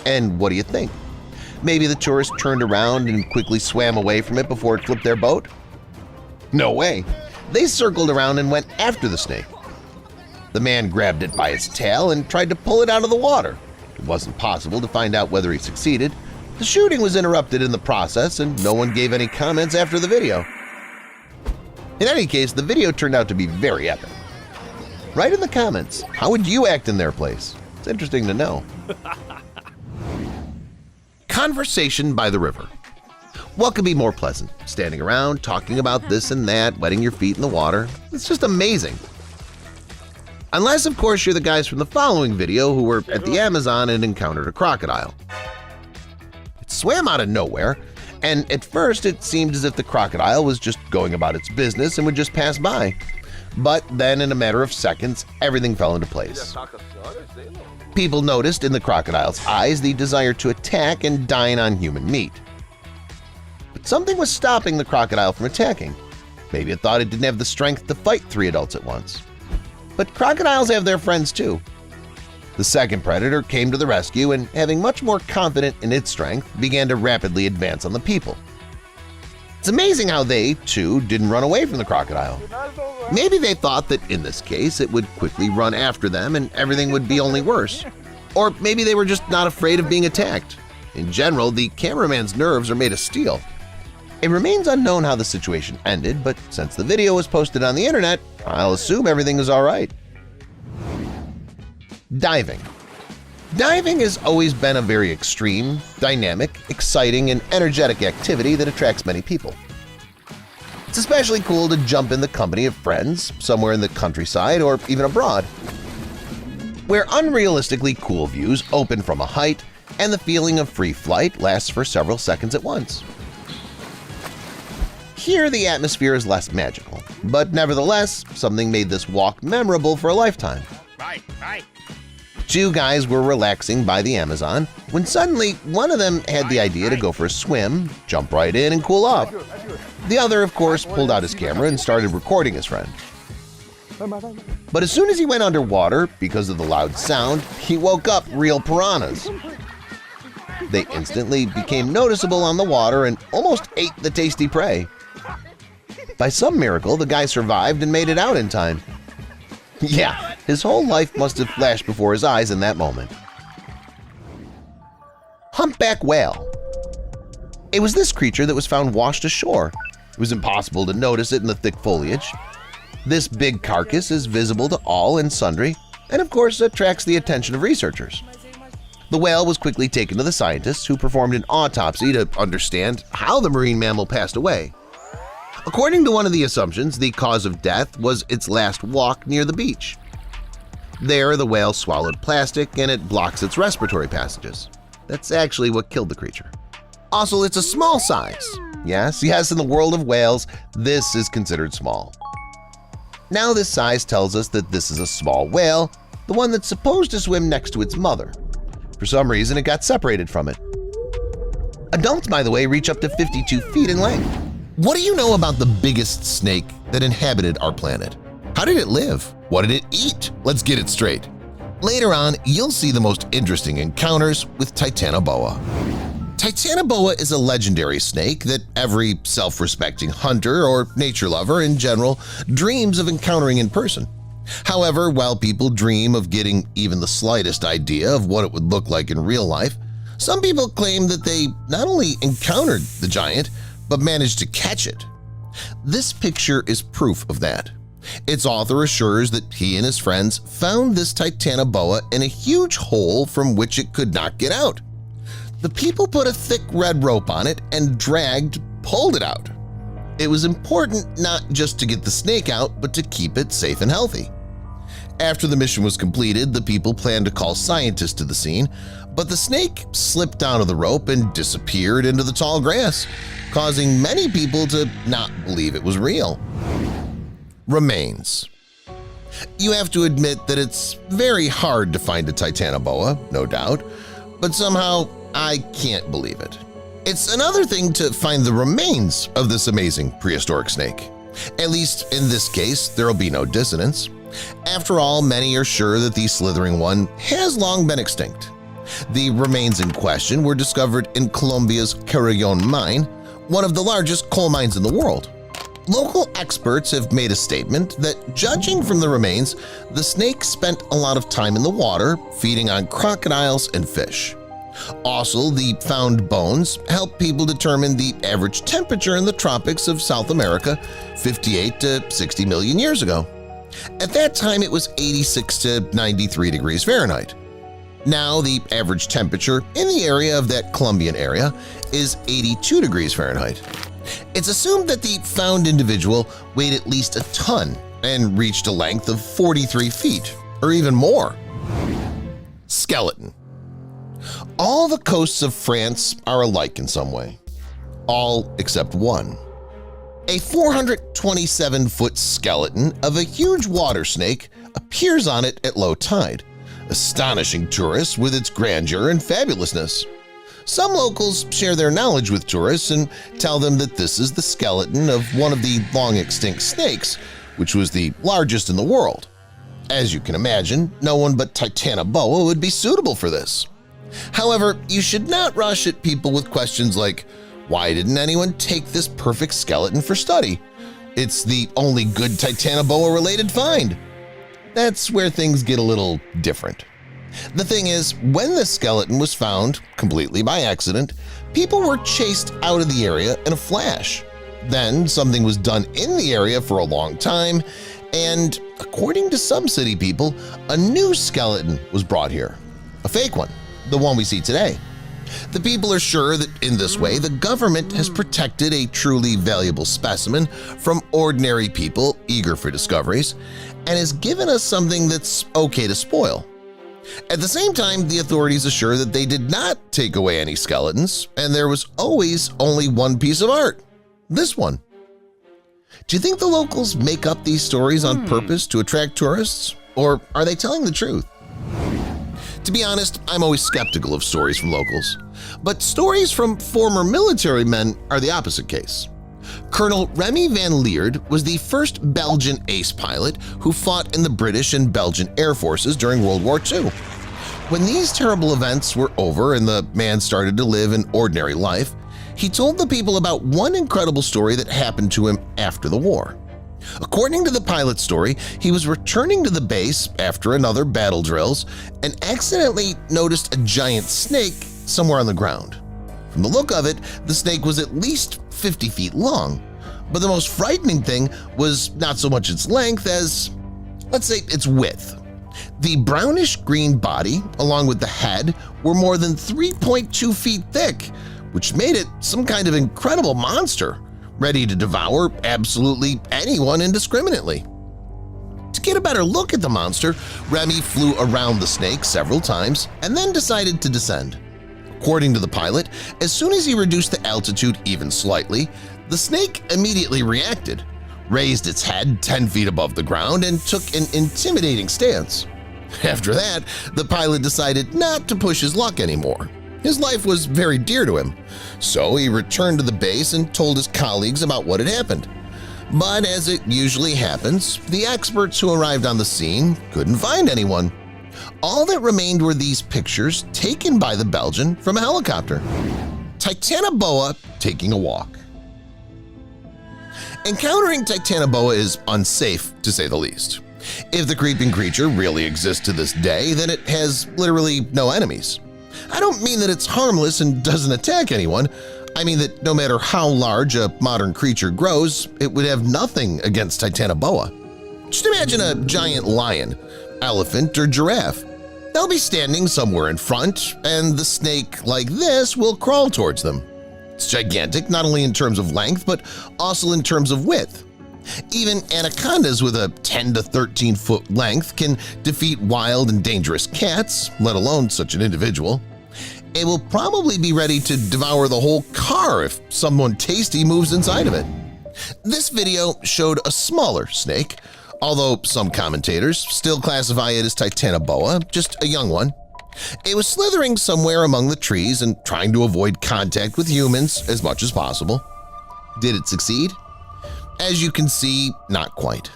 And what do you think? Maybe the tourists turned around and quickly swam away from it before it flipped their boat? No way! They circled around and went after the snake. The man grabbed it by its tail and tried to pull it out of the water. It wasn't possible to find out whether he succeeded. The shooting was interrupted in the process and no one gave any comments after the video. In any case, the video turned out to be very epic. Write in the comments, how would you act in their place? It's interesting to know. Conversation by the river. What could be more pleasant? Standing around, talking about this and that, wetting your feet in the water. It's just amazing. Unless, of course, you're the guys from the following video who were at the Amazon and encountered a crocodile. It swam out of nowhere, and at first it seemed as if the crocodile was just going about its business and would just pass by. But then in a matter of seconds, everything fell into place. People noticed in the crocodile's eyes the desire to attack and dine on human meat. But something was stopping the crocodile from attacking. Maybe it thought it didn't have the strength to fight 3 adults at once. But crocodiles have their friends too. The second predator came to the rescue and, having much more confidence in its strength, began to rapidly advance on the people. It's amazing how they, too, didn't run away from the crocodile. Maybe they thought that in this case it would quickly run after them and everything would be only worse. Or maybe they were just not afraid of being attacked. In general, the cameraman's nerves are made of steel. It remains unknown how the situation ended, but since the video was posted on the internet, I'll assume everything is all right. Diving. Diving has always been a very extreme, dynamic, exciting, and energetic activity that attracts many people. It's especially cool to jump in the company of friends, somewhere in the countryside or even abroad, where unrealistically cool views open from a height and the feeling of free flight lasts for several seconds at once. Here the atmosphere is less magical, but nevertheless, something made this walk memorable for a lifetime. Right. 2 guys were relaxing by the Amazon when suddenly one of them had the idea to go for a swim, jump right in, and cool off. The other, of course, pulled out his camera and started recording his friend. But as soon as he went underwater, because of the loud sound, he woke up real piranhas. They instantly became noticeable on the water and almost ate the tasty prey. By some miracle, the guy survived and made it out in time. Yeah, his whole life must have flashed before his eyes in that moment. Humpback whale. It was this creature that was found washed ashore. It was impossible to notice it in the thick foliage. This big carcass is visible to all and sundry, and of course attracts the attention of researchers. The whale was quickly taken to the scientists who performed an autopsy to understand how the marine mammal passed away. According to one of the assumptions, the cause of death was its last walk near the beach. There, the whale swallowed plastic and it blocks its respiratory passages. That's actually what killed the creature. Also, it's a small size. Yes, in the world of whales, this is considered small. Now this size tells us that this is a small whale, the one that's supposed to swim next to its mother. For some reason, it got separated from it. Adults, by the way, reach up to 52 feet in length. What do you know about the biggest snake that inhabited our planet? How did it live? What did it eat? Let's get it straight. Later on, you'll see the most interesting encounters with Titanoboa. Titanoboa is a legendary snake that every self-respecting hunter or nature lover in general dreams of encountering in person. However, while people dream of getting even the slightest idea of what it would look like in real life, some people claim that they not only encountered the giant, but managed to catch it. This picture is proof of that. Its author assures that he and his friends found this titanoboa in a huge hole from which it could not get out. The people put a thick red rope on it and pulled it out. It was important not just to get the snake out, but to keep it safe and healthy. After the mission was completed, the people planned to call scientists to the scene, but the snake slipped out of the rope and disappeared into the tall grass, causing many people to not believe it was real. Remains. You have to admit that it's very hard to find a titanoboa, no doubt, but somehow I can't believe it. It's another thing to find the remains of this amazing prehistoric snake. At least in this case, there will be no dissonance. After all, many are sure that the slithering one has long been extinct. The remains in question were discovered in Colombia's Carrion mine, one of the largest coal mines in the world. Local experts have made a statement that, judging from the remains, the snake spent a lot of time in the water feeding on crocodiles and fish. Also, the found bones help people determine the average temperature in the tropics of South America 58 to 60 million years ago. At that time, it was 86 to 93 degrees Fahrenheit. Now, the average temperature in the area of that Colombian area is 82 degrees Fahrenheit. It's assumed that the found individual weighed at least a ton and reached a length of 43 feet, or even more. Skeleton. All the coasts of France are alike in some way. All except one. A 427-foot skeleton of a huge water snake appears on it at low tide, astonishing tourists with its grandeur and fabulousness. Some locals share their knowledge with tourists and tell them that this is the skeleton of one of the long-extinct snakes, which was the largest in the world. As you can imagine, no one but Titanoboa would be suitable for this. However, you should not rush at people with questions like, why didn't anyone take this perfect skeleton for study? It's the only good Titanoboa-related find. That's where things get a little different. The thing is, when the skeleton was found, completely by accident, people were chased out of the area in a flash. Then something was done in the area for a long time, and according to some city people, a new skeleton was brought here. A fake one, the one we see today. The people are sure that in this way the government has protected a truly valuable specimen from ordinary people eager for discoveries and has given us something that's okay to spoil. At the same time, the authorities assure that they did not take away any skeletons, and there was always only one piece of art – this one. Do you think the locals make up these stories on purpose to attract tourists, or are they telling the truth? To be honest, I'm always skeptical of stories from locals, but stories from former military men are the opposite case. Colonel Remy van Leerd was the first Belgian ace pilot who fought in the British and Belgian Air Forces during World War II. When these terrible events were over and the man started to live an ordinary life, he told the people about one incredible story that happened to him after the war. According to the pilot's story, he was returning to the base after another battle drills and accidentally noticed a giant snake somewhere on the ground. From the look of it, the snake was at least 50 feet long, but the most frightening thing was not so much its length as, let's say, its width. The brownish-green body, along with the head, were more than 3.2 feet thick, which made it some kind of incredible monster, ready to devour absolutely anyone indiscriminately. To get a better look at the monster, Remy flew around the snake several times and then decided to descend. According to the pilot, as soon as he reduced the altitude even slightly, the snake immediately reacted, raised its head 10 feet above the ground, and took an intimidating stance. After that, the pilot decided not to push his luck anymore. His life was very dear to him, so he returned to the base and told his colleagues about what had happened. But as it usually happens, the experts who arrived on the scene couldn't find anyone. All that remained were these pictures taken by the Belgian from a helicopter. Titanoboa taking a walk. Encountering Titanoboa is unsafe, to say the least. If the creeping creature really exists to this day, then it has literally no enemies. I don't mean that it's harmless and doesn't attack anyone. I mean that no matter how large a modern creature grows, it would have nothing against Titanoboa. Just imagine a giant lion, elephant, or giraffe. They'll be standing somewhere in front, and the snake like this will crawl towards them. It's gigantic not only in terms of length, but also in terms of width. Even anacondas with a 10 to 13-foot length can defeat wild and dangerous cats, let alone such an individual. It will probably be ready to devour the whole car if someone tasty moves inside of it. This video showed a smaller snake, although some commentators still classify it as Titanoboa, just a young one. It was slithering somewhere among the trees and trying to avoid contact with humans as much as possible. Did it succeed? As you can see, not quite.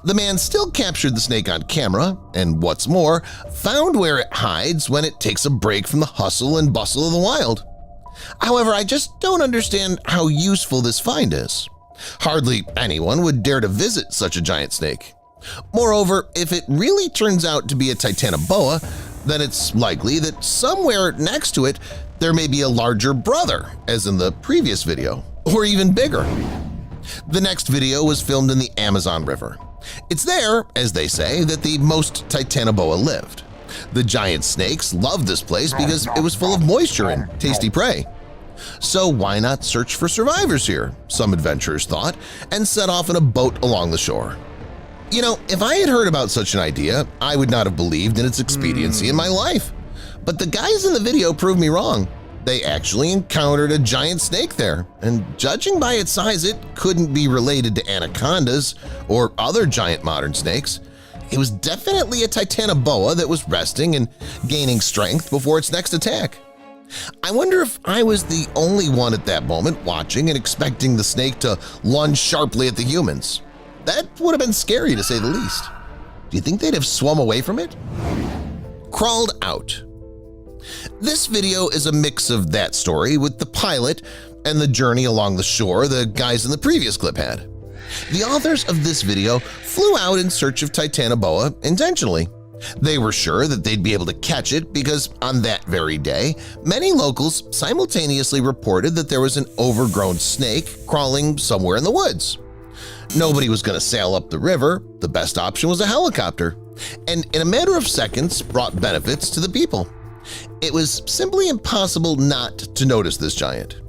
The man still captured the snake on camera, and what's more, found where it hides when it takes a break from the hustle and bustle of the wild. However, I just don't understand how useful this find is. Hardly anyone would dare to visit such a giant snake. Moreover, if it really turns out to be a Titanoboa, then it's likely that somewhere next to it there may be a larger brother, as in the previous video, or even bigger. The next video was filmed in the Amazon River. It's there, as they say, that the most Titanoboa lived. The giant snakes loved this place because it was full of moisture and tasty prey. So why not search for survivors here, some adventurers thought, and set off in a boat along the shore. You know, if I had heard about such an idea, I would not have believed in its expediency in my life. But the guys in the video proved me wrong. They actually encountered a giant snake there, and judging by its size, it couldn't be related to anacondas or other giant modern snakes. It was definitely a Titanoboa that was resting and gaining strength before its next attack. I wonder if I was the only one at that moment watching and expecting the snake to lunge sharply at the humans. That would have been scary to say the least. Do you think they'd have swum away from it? Crawled out. This video is a mix of that story with the pilot and the journey along the shore the guys in the previous clip had. The authors of this video flew out in search of Titanoboa intentionally. They were sure that they'd be able to catch it because on that very day, many locals simultaneously reported that there was an overgrown snake crawling somewhere in the woods. Nobody was going to sail up the river. The best option was a helicopter, and in a matter of seconds brought benefits to the people. It was simply impossible not to notice this giant.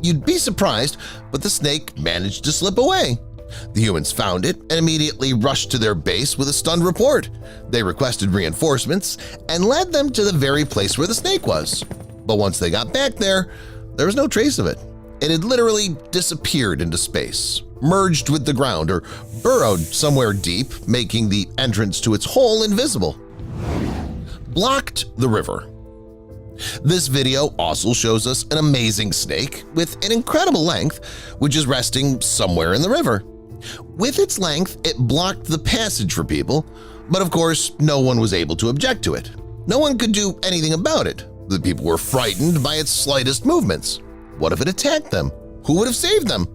You'd be surprised, but the snake managed to slip away. The humans found it and immediately rushed to their base with a stunned report. They requested reinforcements and led them to the very place where the snake was. But once they got back there was no trace of it. It had literally disappeared into space, merged with the ground, or burrowed somewhere deep, making the entrance to its hole invisible. Blocked the river. This video also shows us an amazing snake with an incredible length, which is resting somewhere in the river. With its length, it blocked the passage for people, but of course no one was able to object to it. No one could do anything about it. The people were frightened by its slightest movements. What if it attacked them? Who would have saved them?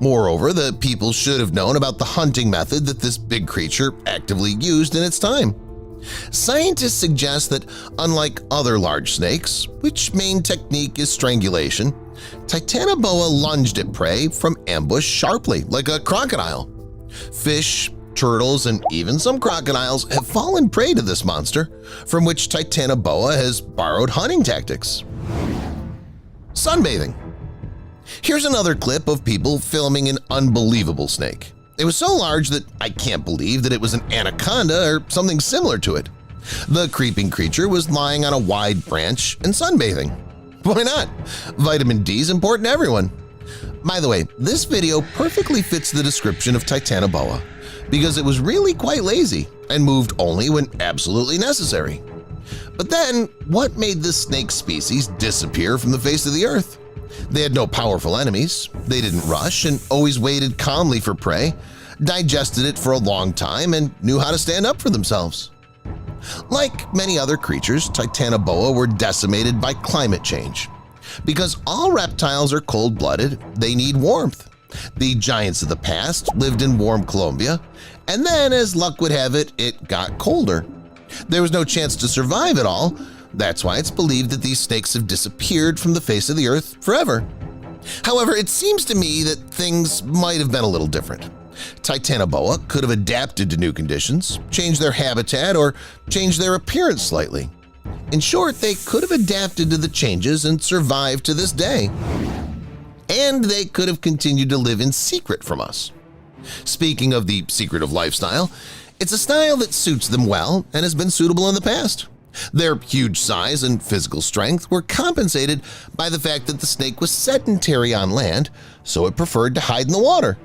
Moreover, the people should have known about the hunting method that this big creature actively used in its time. Scientists suggest that unlike other large snakes, which main technique is strangulation, Titanoboa lunged at prey from ambush sharply like a crocodile. Fish, turtles, and even some crocodiles have fallen prey to this monster, from which Titanoboa has borrowed hunting tactics. Sunbathing. Here's another clip of people filming an unbelievable snake. It was so large that I can't believe that it was an anaconda or something similar to it. The creeping creature was lying on a wide branch and sunbathing. Why not? Vitamin D is important to everyone. By the way, this video perfectly fits the description of Titanoboa because it was really quite lazy and moved only when absolutely necessary. But then, what made this snake species disappear from the face of the earth? They had no powerful enemies, they didn't rush and always waited calmly for prey, digested it for a long time, and knew how to stand up for themselves. Like many other creatures, Titanoboa were decimated by climate change. Because all reptiles are cold-blooded, they need warmth. The giants of the past lived in warm Colombia, and then, as luck would have it, it got colder. There was no chance to survive at all. That's why it's believed that these snakes have disappeared from the face of the earth forever. However, it seems to me that things might have been a little different. Titanoboa could have adapted to new conditions, changed their habitat, or changed their appearance slightly. In short, they could have adapted to the changes and survived to this day. And they could have continued to live in secret from us. Speaking of the secretive lifestyle, it's a style that suits them well and has been suitable in the past. Their huge size and physical strength were compensated by the fact that the snake was sedentary on land, so it preferred to hide in the water.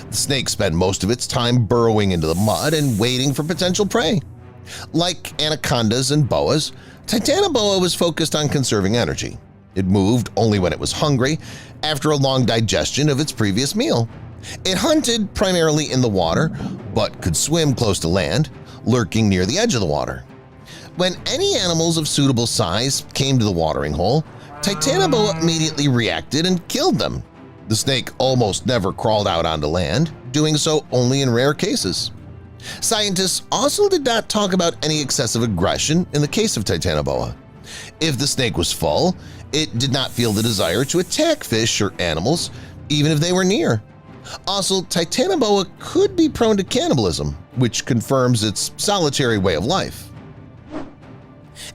The snake spent most of its time burrowing into the mud and waiting for potential prey. Like anacondas and boas, Titanoboa was focused on conserving energy. It moved only when it was hungry, after a long digestion of its previous meal. It hunted primarily in the water, but could swim close to land, lurking near the edge of the water. When any animals of suitable size came to the watering hole, Titanoboa immediately reacted and killed them. The snake almost never crawled out onto land, doing so only in rare cases. Scientists also did not talk about any excessive aggression in the case of Titanoboa. If the snake was full, it did not feel the desire to attack fish or animals, even if they were near. Also, Titanoboa could be prone to cannibalism, which confirms its solitary way of life.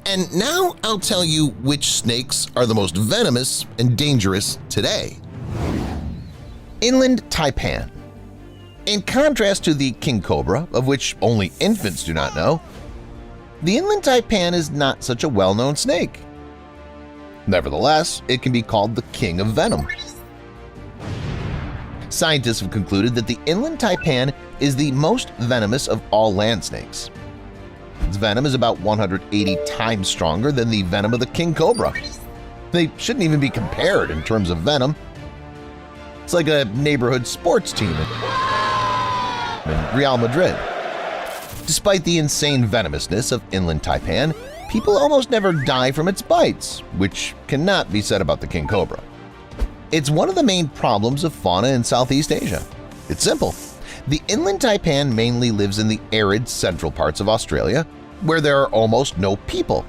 And now I'll tell you which snakes are the most venomous and dangerous today. Inland taipan. In contrast to the king cobra, of which only infants do not know, the inland taipan is not such a well-known snake. Nevertheless, it can be called the king of venom. Scientists have concluded that the inland taipan is the most venomous of all land snakes. Its venom is about 180 times stronger than the venom of the king cobra. They shouldn't even be compared in terms of venom. It's like a neighborhood sports team in Real Madrid. Despite the insane venomousness of inland taipan, people almost never die from its bites, which cannot be said about the king cobra. It's one of the main problems of fauna in Southeast Asia. It's simple. The inland taipan mainly lives in the arid central parts of Australia, where there are almost no people.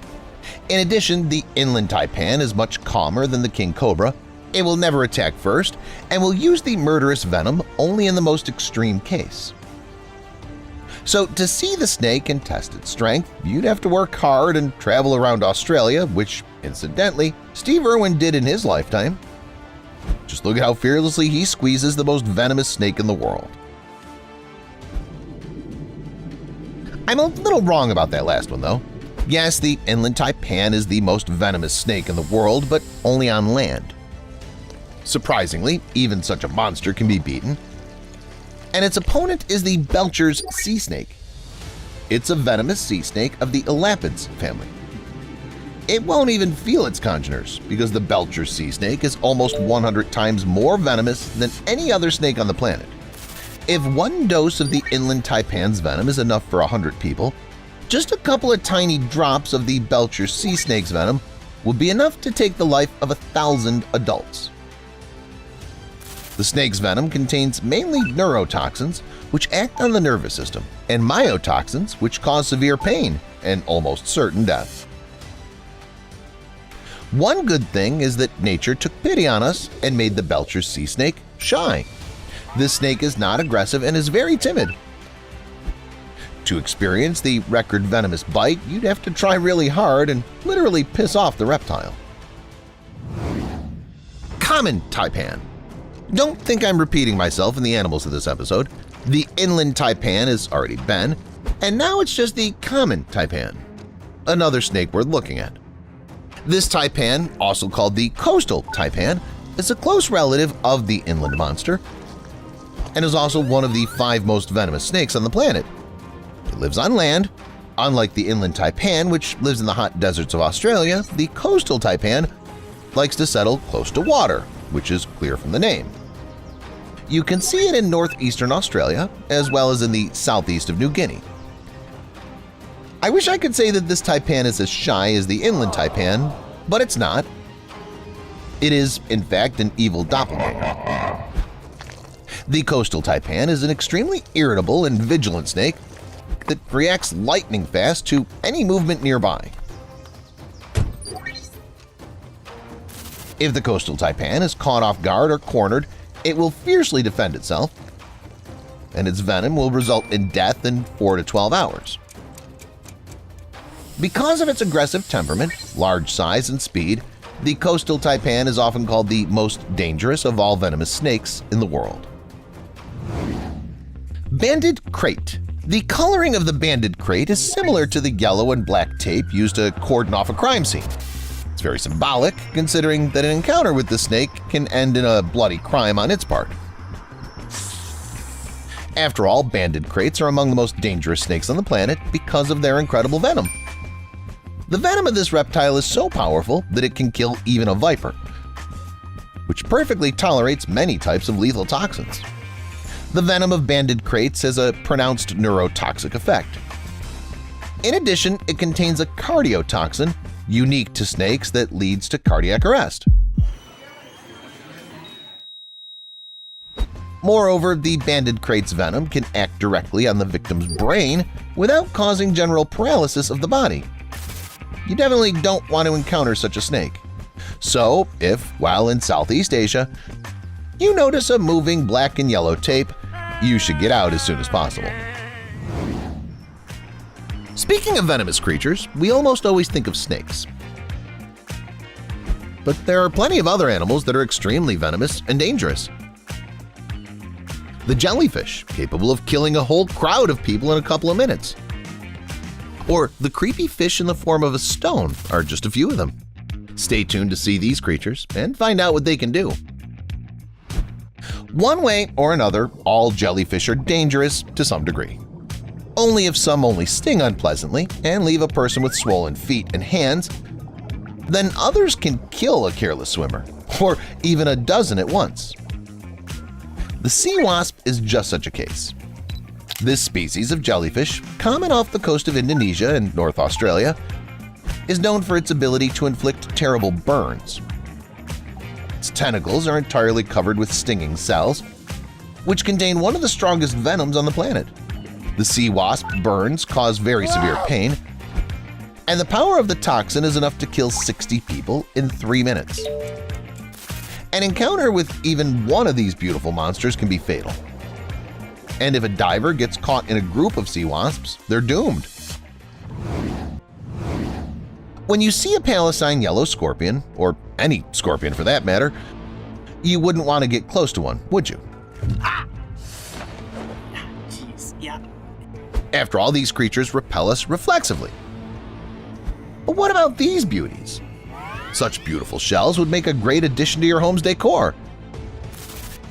In addition, the inland taipan is much calmer than the king cobra. It will never attack first and will use the murderous venom only in the most extreme case. So to see the snake and test its strength, you'd have to work hard and travel around Australia, which, incidentally, Steve Irwin did in his lifetime. Just look at how fearlessly he squeezes the most venomous snake in the world. I'm a little wrong about that last one, though. Yes, the inland taipan is the most venomous snake in the world, but only on land. Surprisingly, even such a monster can be beaten. And its opponent is the Belcher's sea snake. It's a venomous sea snake of the elapids family. It won't even feel its congeners because the Belcher's sea snake is almost 100 times more venomous than any other snake on the planet. If one dose of the inland taipan's venom is enough for 100 people, just a couple of tiny drops of the Belcher's sea snake's venom would be enough to take the life of 1,000 adults. The snake's venom contains mainly neurotoxins, which act on the nervous system, and myotoxins, which cause severe pain and almost certain death. One good thing is that nature took pity on us and made the Belcher's sea snake shy. This snake is not aggressive and is very timid. To experience the record venomous bite, you'd have to try really hard and literally piss off the reptile. Common taipan. Don't think I'm repeating myself in the animals of this episode. The inland taipan has already been, and now it's just the common taipan, another snake worth looking at. This taipan, also called the coastal taipan, is a close relative of the inland monster and is also one of the 5 most venomous snakes on the planet. It lives on land. Unlike the inland taipan, which lives in the hot deserts of Australia, the coastal taipan likes to settle close to water, which is clear from the name. You can see it in northeastern Australia as well as in the southeast of New Guinea. I wish I could say that this taipan is as shy as the inland taipan, but it's not. It is, in fact, an evil doppelganger. The coastal taipan is an extremely irritable and vigilant snake that reacts lightning fast to any movement nearby. If the coastal taipan is caught off guard or cornered, it will fiercely defend itself, and its venom will result in death in 4 to 12 hours. Because of its aggressive temperament, large size, and speed, the coastal taipan is often called the most dangerous of all venomous snakes in the world. Banded krait. The coloring of the banded krait is similar to the yellow and black tape used to cordon off a crime scene. It's very symbolic, considering that an encounter with the snake can end in a bloody crime on its part. After all, banded kraits are among the most dangerous snakes on the planet because of their incredible venom. The venom of this reptile is so powerful that it can kill even a viper, which perfectly tolerates many types of lethal toxins. The venom of banded kraits has a pronounced neurotoxic effect. In addition, it contains a cardiotoxin unique to snakes that leads to cardiac arrest. Moreover, the banded krait's venom can act directly on the victim's brain without causing general paralysis of the body. You definitely don't want to encounter such a snake. So, if, while in Southeast Asia, you notice a moving black and yellow tape, you should get out as soon as possible. Speaking of venomous creatures, we almost always think of snakes. But there are plenty of other animals that are extremely venomous and dangerous. The jellyfish, capable of killing a whole crowd of people in a couple of minutes. Or the creepy fish in the form of a stone are just a few of them. Stay tuned to see these creatures and find out what they can do. One way or another, all jellyfish are dangerous to some degree. Only if some only sting unpleasantly and leave a person with swollen feet and hands, then others can kill a careless swimmer, or even a dozen at once. The sea wasp is just such a case. This species of jellyfish, common off the coast of Indonesia and North Australia, is known for its ability to inflict terrible burns. Its tentacles are entirely covered with stinging cells, which contain one of the strongest venoms on the planet. The sea wasp burns cause very severe pain, and the power of the toxin is enough to kill 60 people in 3 minutes. An encounter with even one of these beautiful monsters can be fatal. And if a diver gets caught in a group of sea wasps, they're doomed. When you see a Palestine yellow scorpion, or any scorpion for that matter, you wouldn't want to get close to one, would you? Jeez, yeah. After all, these creatures repel us reflexively. But what about these beauties? Such beautiful shells would make a great addition to your home's decor.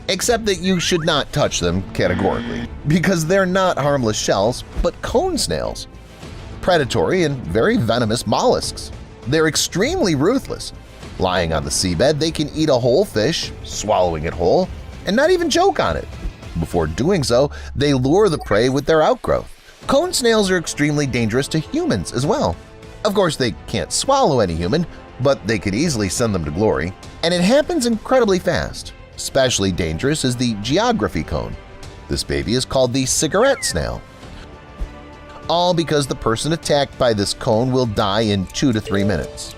Except that you should not touch them categorically, because they're not harmless shells, but cone snails. Predatory and very venomous mollusks. They're extremely ruthless. Lying on the seabed, they can eat a whole fish, swallowing it whole, and not even choke on it. Before doing so, they lure the prey with their outgrowth. Cone snails are extremely dangerous to humans as well. Of course, they can't swallow any human, but they could easily send them to glory. And it happens incredibly fast. Especially dangerous is the geography cone. This baby is called the cigarette snail. All because the person attacked by this cone will die in 2 to 3 minutes.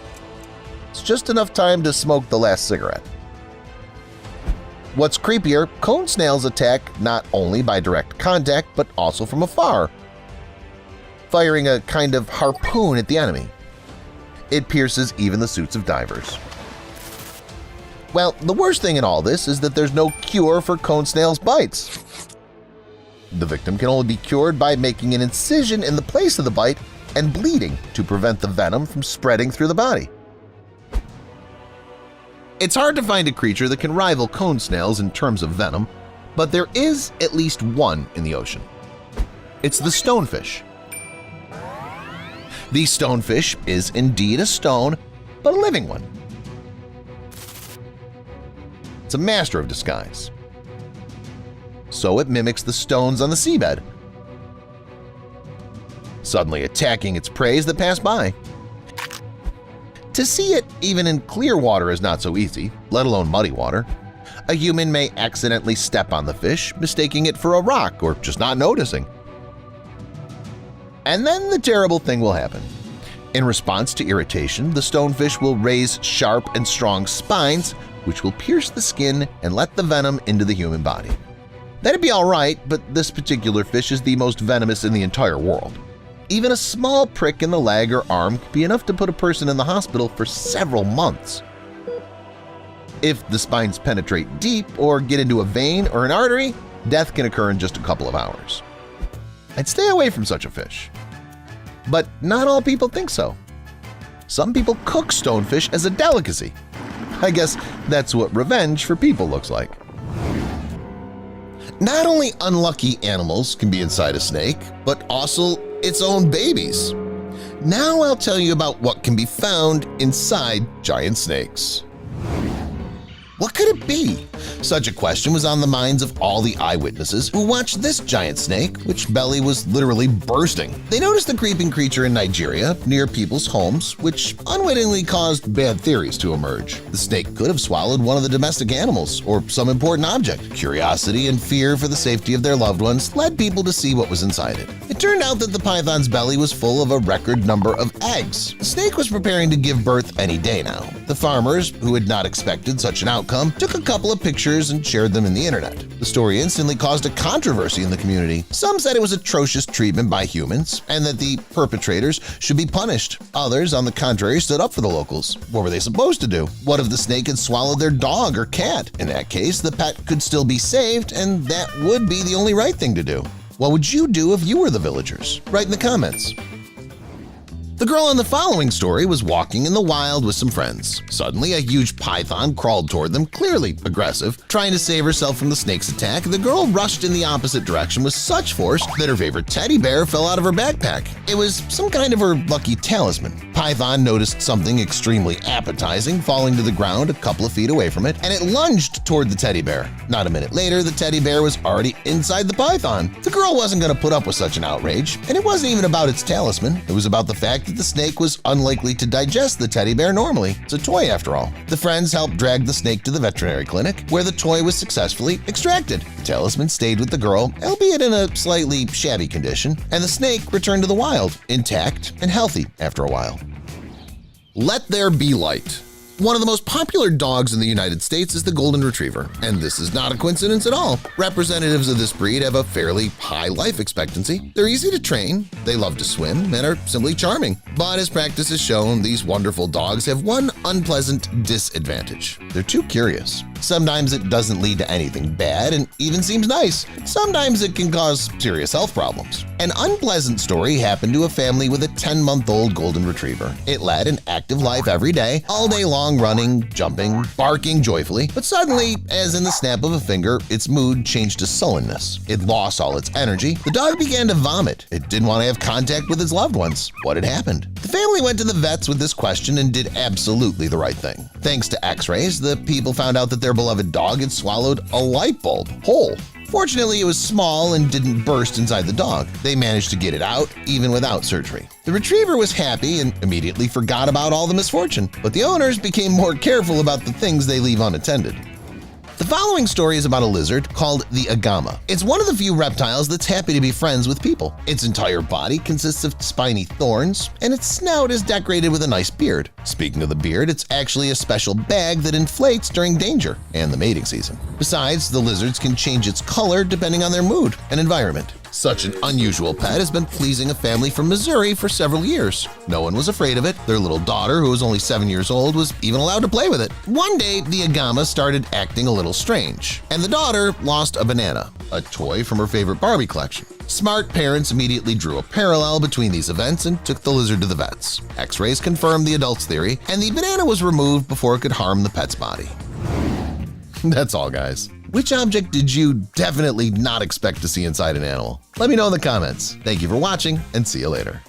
It's just enough time to smoke the last cigarette. What's creepier, cone snails attack not only by direct contact but also from afar, firing a kind of harpoon at the enemy. It pierces even the suits of divers. Well, the worst thing in all this is that there's no cure for cone snails' bites. The victim can only be cured by making an incision in the place of the bite and bleeding to prevent the venom from spreading through the body. It's hard to find a creature that can rival cone snails in terms of venom, but there is at least one in the ocean. It's the stonefish. The stonefish is indeed a stone, but a living one. It's a master of disguise. So it mimics the stones on the seabed, suddenly attacking its prey that pass by. To see it even in clear water is not so easy, let alone muddy water. a human may accidentally step on the fish, mistaking it for a rock or just not noticing. And then the terrible thing will happen. In response to irritation, the stonefish will raise sharp and strong spines, which will pierce the skin and let the venom into the human body. That'd be all right, but this particular fish is the most venomous in the entire world. Even a small prick in the leg or arm could be enough to put a person in the hospital for several months. If the spines penetrate deep or get into a vein or an artery, death can occur in just a couple of hours. I'd stay away from such a fish. But not all people think so. Some people cook stonefish as a delicacy. I guess that's what revenge for people looks like. Not only unlucky animals can be inside a snake, but also its own babies. Now I'll tell you about what can be found inside giant snakes. What could it be? Such a question was on the minds of all the eyewitnesses who watched this giant snake, which belly was literally bursting. They noticed the creeping creature in Nigeria near people's homes, which unwittingly caused bad theories to emerge. The snake could have swallowed one of the domestic animals or some important object. Curiosity and fear for the safety of their loved ones led people to see what was inside it. It turned out that the python's belly was full of a record number of eggs. The snake was preparing to give birth any day now. The farmers, who had not expected such an outcome, took a couple of pictures and shared them in the internet. The story instantly caused a controversy in the community. Some said it was atrocious treatment by humans and that the perpetrators should be punished. Others, on the contrary, stood up for the locals. What were they supposed to do? What if the snake had swallowed their dog or cat? In that case, the pet could still be saved, and that would be the only right thing to do. What would you do if you were the villagers? Write in the comments. The girl in the following story was walking in the wild with some friends. Suddenly, a huge python crawled toward them, clearly aggressive. Trying to save herself from the snake's attack, the girl rushed in the opposite direction with such force that her favorite teddy bear fell out of her backpack. It was some kind of her lucky talisman. Python noticed something extremely appetizing falling to the ground a couple of feet away from it, and it lunged toward the teddy bear. Not a minute later, the teddy bear was already inside the python. The girl wasn't going to put up with such an outrage, and it wasn't even about its talisman. It was about the fact that the snake was unlikely to digest the teddy bear normally. It's a toy after all. The friends helped drag the snake to the veterinary clinic, where the toy was successfully extracted. The talisman stayed with the girl, albeit in a slightly shabby condition, and the snake returned to the wild, intact and healthy after a while. Let there be light. One of the most popular dogs in the United States is the Golden Retriever, and this is not a coincidence at all. Representatives of this breed have a fairly high life expectancy. They're easy to train, they love to swim, and are simply charming. But as practice has shown, these wonderful dogs have one unpleasant disadvantage. They're too curious. Sometimes it doesn't lead to anything bad and even seems nice. Sometimes it can cause serious health problems. An unpleasant story happened to a family with a 10-month-old Golden Retriever. It led an active life every day, all day long running, jumping, barking joyfully, but suddenly, as in the snap of a finger, its mood changed to sullenness. It lost all its energy. The dog began to vomit. It didn't want to have contact with its loved ones. What had happened? The family went to the vets with this question and did absolutely the right thing. Thanks to x-rays, the people found out that their beloved dog had swallowed a light bulb whole. Fortunately, it was small and didn't burst inside the dog. They managed to get it out, even without surgery. The retriever was happy and immediately forgot about all the misfortune, but the owners became more careful about the things they leave unattended. The following story is about a lizard called the agama. It's one of the few reptiles that's happy to be friends with people. Its entire body consists of spiny thorns, and its snout is decorated with a nice beard. Speaking of the beard, it's actually a special bag that inflates during danger and the mating season. Besides, the lizards can change its color depending on their mood and environment. Such an unusual pet has been pleasing a family from Missouri for several years. No one was afraid of it. Their little daughter, who was only 7 years old, was even allowed to play with it. One day, the agama started acting a little strange, and the daughter lost a banana, a toy from her favorite Barbie collection. Smart parents immediately drew a parallel between these events and took the lizard to the vets. X-rays confirmed the adult's theory, and the banana was removed before it could harm the pet's body. That's all, guys. Which object did you definitely not expect to see inside an animal? Let me know in the comments. Thank you for watching, and see you later.